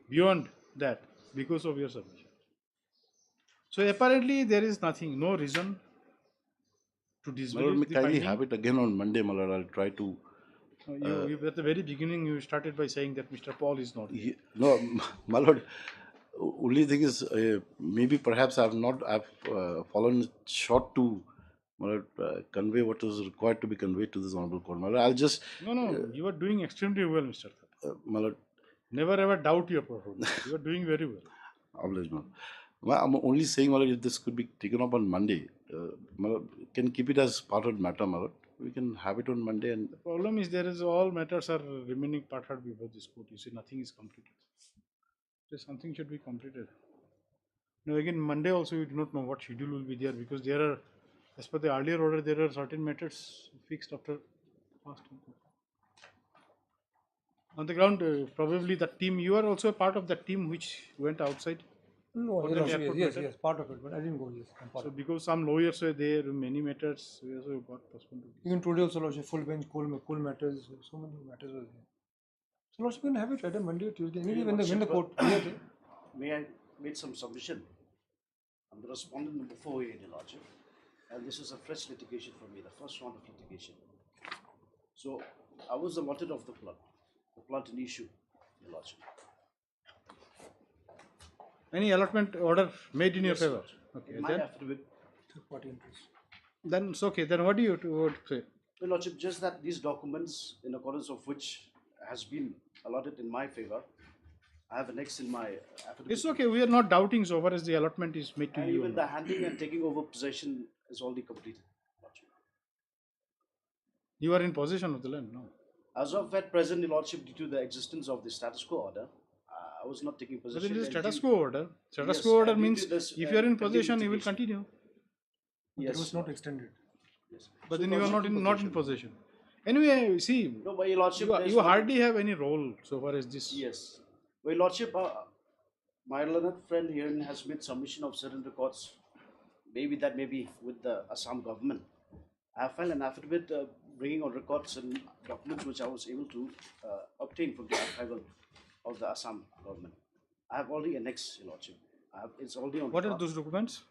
beyond that because of your submission. So apparently there is nothing, no reason to My lord, disbelieve may the kindly finding. have it again on Monday, my lord. I'll try to. You, at the very beginning, you started by saying that Mr. Paul is not here. No, my lord. Only thing is, maybe perhaps I've fallen short to, my lord, convey what is required to be conveyed to this honorable court. My lord, I'll just. No, you are doing extremely well, Mr. My lord. Never ever doubt your performance. You are doing very well. Obliged, my lord. I'm only saying, my lord, if this could be taken up on Monday, my lord, can keep it as part of the matter, my lord. We can have it on Monday. And The problem is there is all matters are remaining parted before this court. You see, nothing is completed. So something should be completed. Now again, Monday also you do not know what schedule will be there because there are, as per the earlier order, there are certain matters fixed after last one. On the ground, probably the team, you are also a part of that team which went outside. No, For the airport yes, matter? part of it, but I didn't go. Yes, I'm part So of it. because some lawyers were there, many matters we also got postponed. Even today also, Lordship, full bench, coal matters, so many matters were there. So Lordship, you can have it either Monday or Tuesday. Anyway, when the court clears it. May I make some submission? I'm the respondent number 4 here, Your Lordship, and this is a fresh litigation for me, the first round of litigation. So I was allotted of the plot in issue, Your Lordship. Any allotment order made in your favor? Okay, In my then, affidavit, Third-party interest. then it's okay. Then what do you would say? Your Lordship, just that these documents, in accordance of which has been allotted in my favor, I have annexed in my affidavit. It's okay. We are not doubting so far as the allotment is made to And you. even the handing and taking over possession is already completed, Lordship. You are in possession of the land, no? As of at present, Your Lordship, due to the existence of the status quo order, I was not taking But possession. it is and status due- quo order. Status Yes, quo order and due to means this, if you are in pending possession, you will litigation. continue. But Yes, it was not extended. Yes. But So then it you was are not in possession. Anyway, see, No, by Your Lordship, there's you one- hardly have any role so far as this. Yes. By Your Lordship, my learned friend here has made submission of certain records. Maybe that may be with the Assam government. I have filed an affidavit bringing on records and documents which I was able to obtain from the archival of the Assam government. I have already annexed, Your Lordship. It's already on What the are draft. those documents?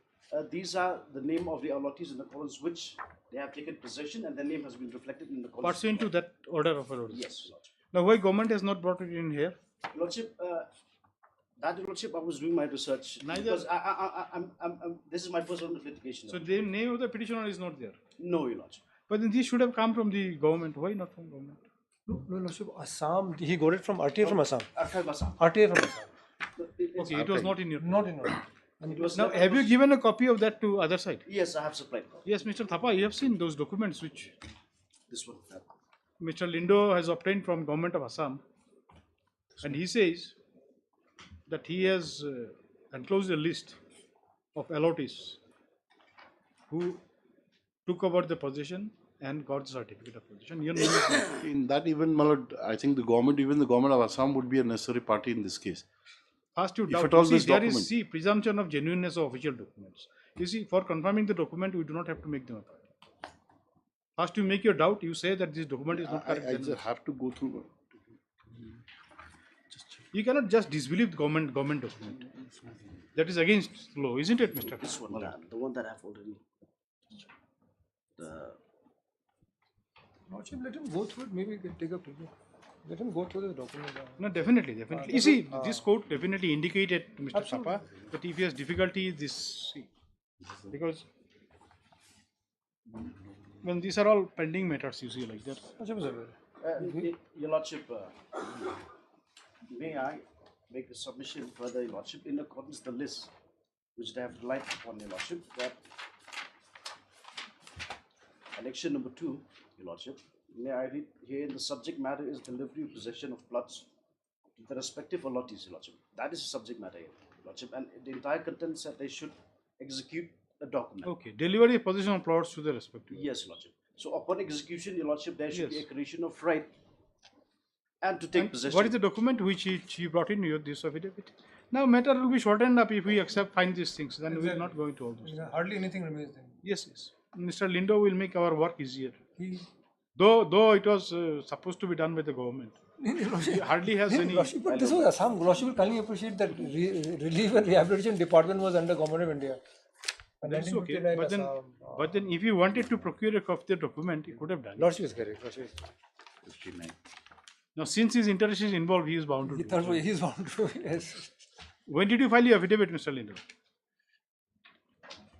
These are the name of the allottees in accordance which they have taken possession and their name has been reflected in the college. Pursuant to that order of allotment. Yes, Your Lordship. Now, why government has not brought it in here? Your Lordship, Your Lordship, I was doing my research. Neither- Because this is my first round of litigation. So the name of the petitioner is not there. No, Your Lordship. But then this should have come from the government. Why not from government? No, Lordship, Assam, he got it from RTA from Assam. Archive Assam. RTA from Assam. Okay, it was not in your. Not in order. And it was Now, have you given a copy of that to other side? Yes, I have supplied. Yes, Mr. Thapa, you have seen those documents which This one. Mr. Lindo has obtained from government of Assam, and he says that he has enclosed a list of allottees who took over the possession and got the certificate of possession. Your name is not. In that even, my lord, I think the government of Assam would be a necessary party in this case. First, you If doubt. at all You see, this there is document- presumption of genuineness of official documents. You see, for confirming the document, we do not have to make them a party. First, you make your doubt. You say that this document is not correct. I then just have to go through. you cannot just disbelieve the government document. That is against law, isn't it, Mr. This one, the one that I've already. The Lordship, let him go through it. Maybe he can take a preview. Let him go through the document. No, definitely. You see, this court definitely indicated to Mr. Absolutely. Thapa that if he has difficulty, this because when these are all pending matters, you see, like that. Lordship is aware. Your Lordship, may I make a submission further, Your Lordship, in accordance with the list which they have relied upon, Your Lordship, that election number 2, Your Lordship, may I read here, the subject matter is delivery of possession of plots to the respective allottees, Your Lordship. That is the subject matter, Your Lordship, and the entire content said they should execute a document. Okay, delivery of possession of plots to the respective. Yes, Your Lordship. So upon execution, Your Lordship, there should be Yes. a creation of right and to take And possession. what is the document which he brought in your this affidavit? Now, matter will be shortened up if we accept find these things. Then we are not going to all those. Hardly anything remains then. Yes, yes. Mr. Lindo will make our work easier. He, Though it was supposed to be done by the government. He hardly has any. Lordship, but this was Assam. Lordship will kindly appreciate that Relief and Rehabilitation Department was under Government of India. And That's okay. 1959 But then if you wanted to procure a copy of the document, he could have done it. Lordship is correct. Lordship is correct. 59. Now, since his interest is involved, he is bound to He do thought it. he's bound to, yes. When did you file your affidavit, Mr. Lindo?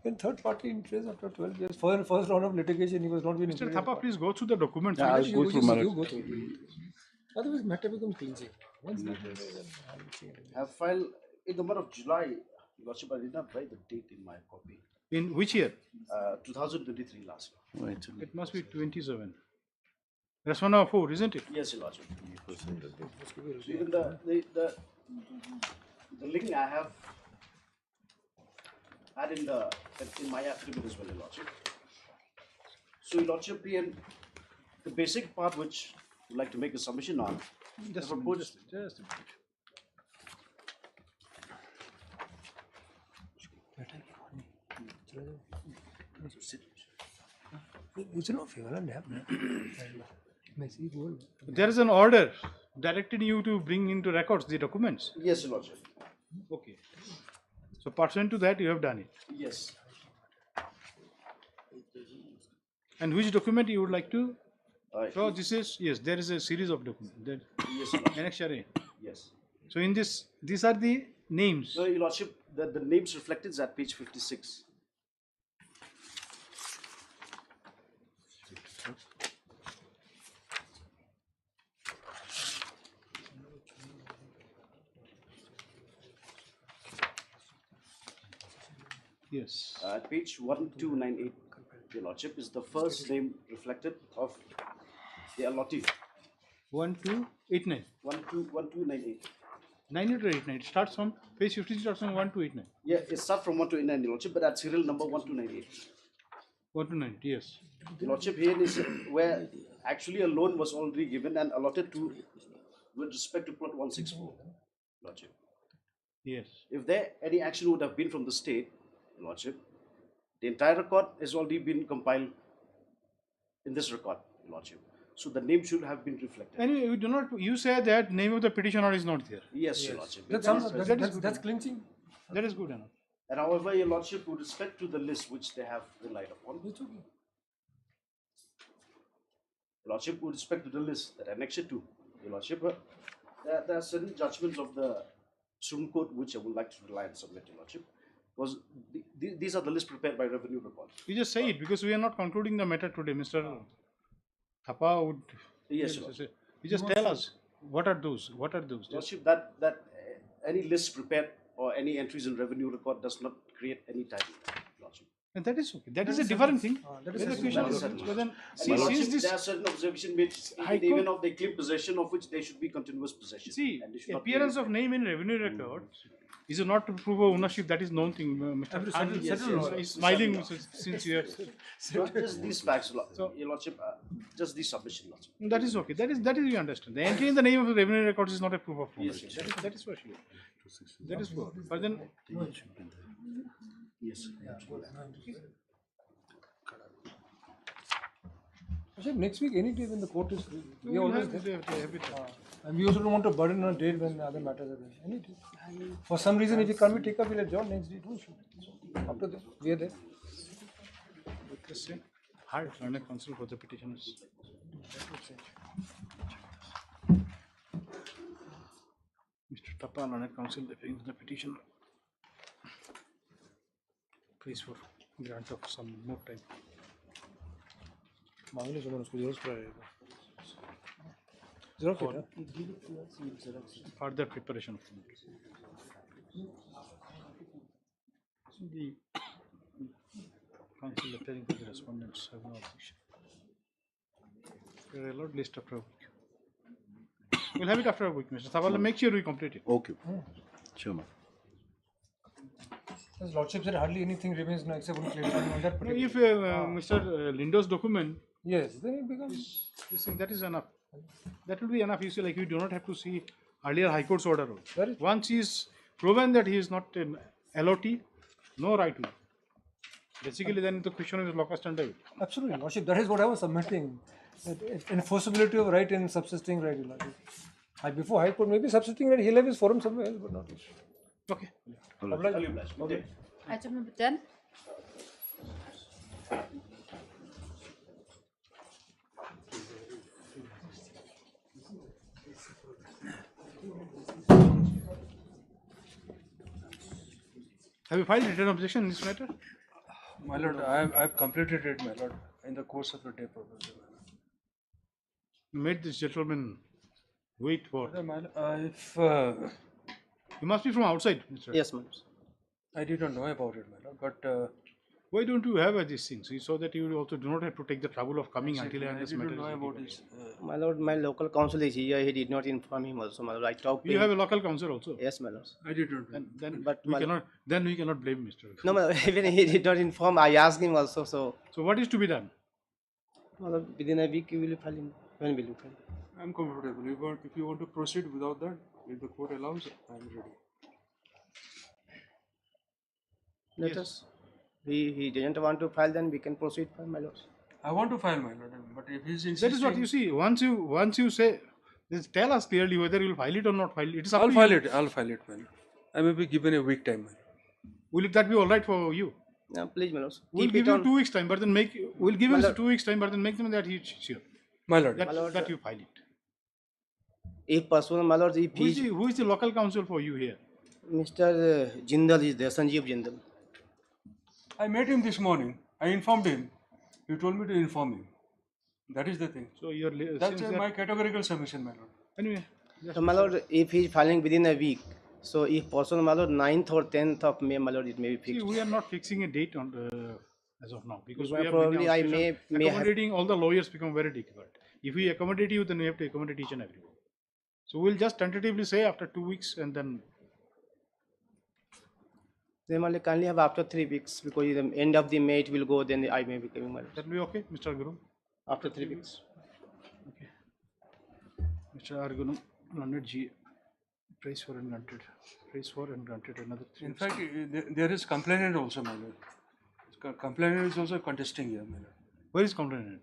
In third party interest after 12 years. For first round of litigation, he was not being Mr. included. Thapa, please go through the documents. Yeah, I'll go through my. You go through it. Otherwise, matter becomes cleansing. Once matter is I have filed in the month of July, Your Lordship, I did not write the date in my copy. In which year? 2023 last year. Wait, It must be 27. That's 104, isn't it? Yes, Your Lordship. So even the link I have had in my affidavit as well, Your Lordship. So, Your Lordship, in the basic part which I would like to make a submission on, Just a the minute, proposed- just a minute. it's not favor and There is an order directing you to bring into records the documents. Yes, Your Lordship. Okay. So pursuant to that, you have done it. Yes. And which document you would like to? Uh, So this is, yes, there is a series of documents. There, Yes, Your Lordship. Annexure A. Yes. So in this, these are the names. So, Your Lordship, the names reflected is at page 56. Yes. Page 1298, Your Lordship, is the first name reflected of the allottee. 1289. 1298. 989. It starts from page 50, starts from 1289. Yeah, it starts from 1289, Your Lordship, but at serial number 1298. 1290, yes. Your Lordship, here is where actually a loan was already given and allotted to with respect to plot 164, Lordship. Yes. If there any action would have been from the state, Lordship, the entire record has already been compiled in this record, Lordship. So the name should have been reflected. Anyway, you do not. You say that name of the petitioner is not there. Yes, Your Lordship. That's, That is good. that's clinching. That is good enough. And however, Your Lordship, with respect to the list which they have relied upon, It's okay. Your Lordship, with respect to the list that Annex 2, Your Lordship, there are certain judgments of the Supreme Court which I would like to rely and submit, Your Lordship. Because these are the lists prepared by Revenue Records. You just say it because we are not concluding the matter today. Mr. Thapa would. Yes, Your Lordship. You just tell us what are those? What are those? Lordship, that any list prepared or any entries in Revenue Record does not create any title, Lordship. And that is okay. That is a different thing. That is Where the a question settled. is, but then, See, since this there are certain observations made High even Court- of they claim possession of which they should be continuous possession. see, and they should not be appearance of name in revenue record is not to prove ownership. That is known thing. Mr. Khan is smiling since you are. Not just these facts, Your Lordship, just these submission, Lordship. That is okay. That is you understand. The entry in the name of the revenue records is not a proof of ownership. That is for sure. That is good. But then Yes. Actually, next week, any day when the court is free, we we are will always have, there. have it. And we also don't want to burden on a date when other matters are there. Any day. For some reason, if it can't be taken up, we'll adjourn next day. No issue. After that, we are there. With the same hard learned counsel for the petitioners. Mr. Tapa, learned counsel, against the petitioner. Please for grant of some more time. मांगले सुबह उसको जरूर कराएगा जरूर For further preparation of the counsel appearing for the respondents have no objection. We are allowed list after a week. We'll have it after a week, Mr. Thavala. Make sure we complete it. Okay. Sure, ma'am. His lordship said hardly anything remains now except one clarifying on that No, particular. if Mr. Lindo's document, Yes, then it becomes. you think that is enough. That will be enough. You see, like you do not have to see earlier High Court's order. Once he is proven that he is not an LOT, no right to. Basically, then the question is locus standi. Absolutely, lordship. That is what I was submitting. That enforceability of right and subsisting right, lordship. Before High Court, maybe subsisting right, he'll have his forum somewhere else, but not this. Okay. Okay. Item number 10. Have you filed written objection in this matter? My lord, I have completed it, my lord, in the course of the day, Professor. You made this gentleman wait for. If You must be from outside, Mr. Yes, ma'am. I did not know about it, my lord, but Why don't you have these things? So that you also do not have to take the trouble of coming exactly, until I this did matter not know is about litigated. this. My lord, my local counsel is here. He did not inform him also. My lord, I talked to You him. have a local counsel also. Yes, my lord. I did not know. And then But we my- cannot. Then we cannot blame Mr. No, my lord, even he did not inform. I asked him also. So, So what is to be done? my lord, within a week you will file him. When will you file? I'm comfortable. If you want to proceed without that, if the court allows, I'm ready. Let us. He didn't want to file, then we can proceed, my lord. I want to file, my lord, but if he's insisting, That is what you see. Once you say, just tell us clearly whether you will file it or not file it. It is up I'll to file you. it. I'll file it, my lord. I may be given a week time, my lord. Will that be all right for you? No, please, my lord. We'll Keep give it you on. 2 weeks time, but then we'll give My him lord. 2 weeks time, but then make them that he's sure My lord. that, My lord, that you file it. If possible, my lord, if he, Who is the local counsel for you here? Mr. Jindal is there, Sanjeev Jindal. I met him this morning. I informed him. He told me to inform him. That is the thing. So you're That's since my categorical submission, my lord. anyway. So, my lord, if he is filing within a week, so if possible, my lord, 9th or 10th of May, my lord, it may be See, fixed. we are not fixing a date on as of now because Well, we have probably I may have. accommodating all the lawyers become very difficult. If we accommodate you, then we have to accommodate each and everyone. So we'll just tentatively say after 2 weeks and then They might kindly have after 3 weeks because the end of the May it will go. Then I may be coming, my lord. that will be okay, Mr. Guru. After 3 weeks. Okay. Mr. Argunam, Leonard G. Praise for and granted. Praise for and granted another 3 In weeks. fact, there is complainant also, my lord. Complainant is also contesting here, my lord. Where is complainant?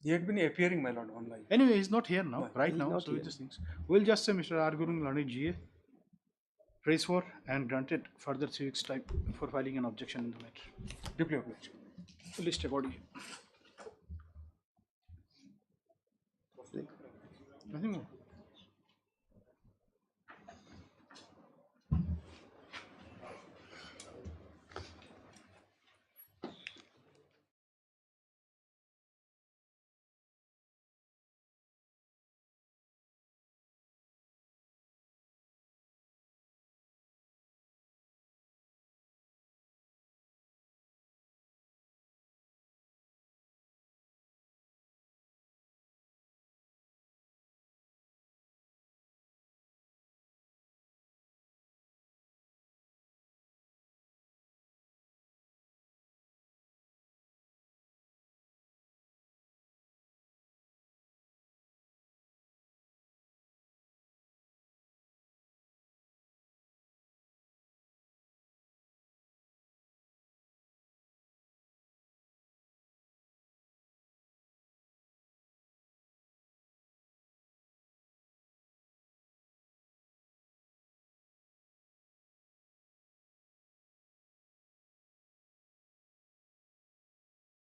He had been appearing, my lord, online. Anyway, he's not here now, right he's now. not So here. these things. We'll just say Mr. Argurum Leonard G. praised for and granted further 3 weeks time for filing an objection in the matter. Deeply obliged. List accordingly. Nothing more.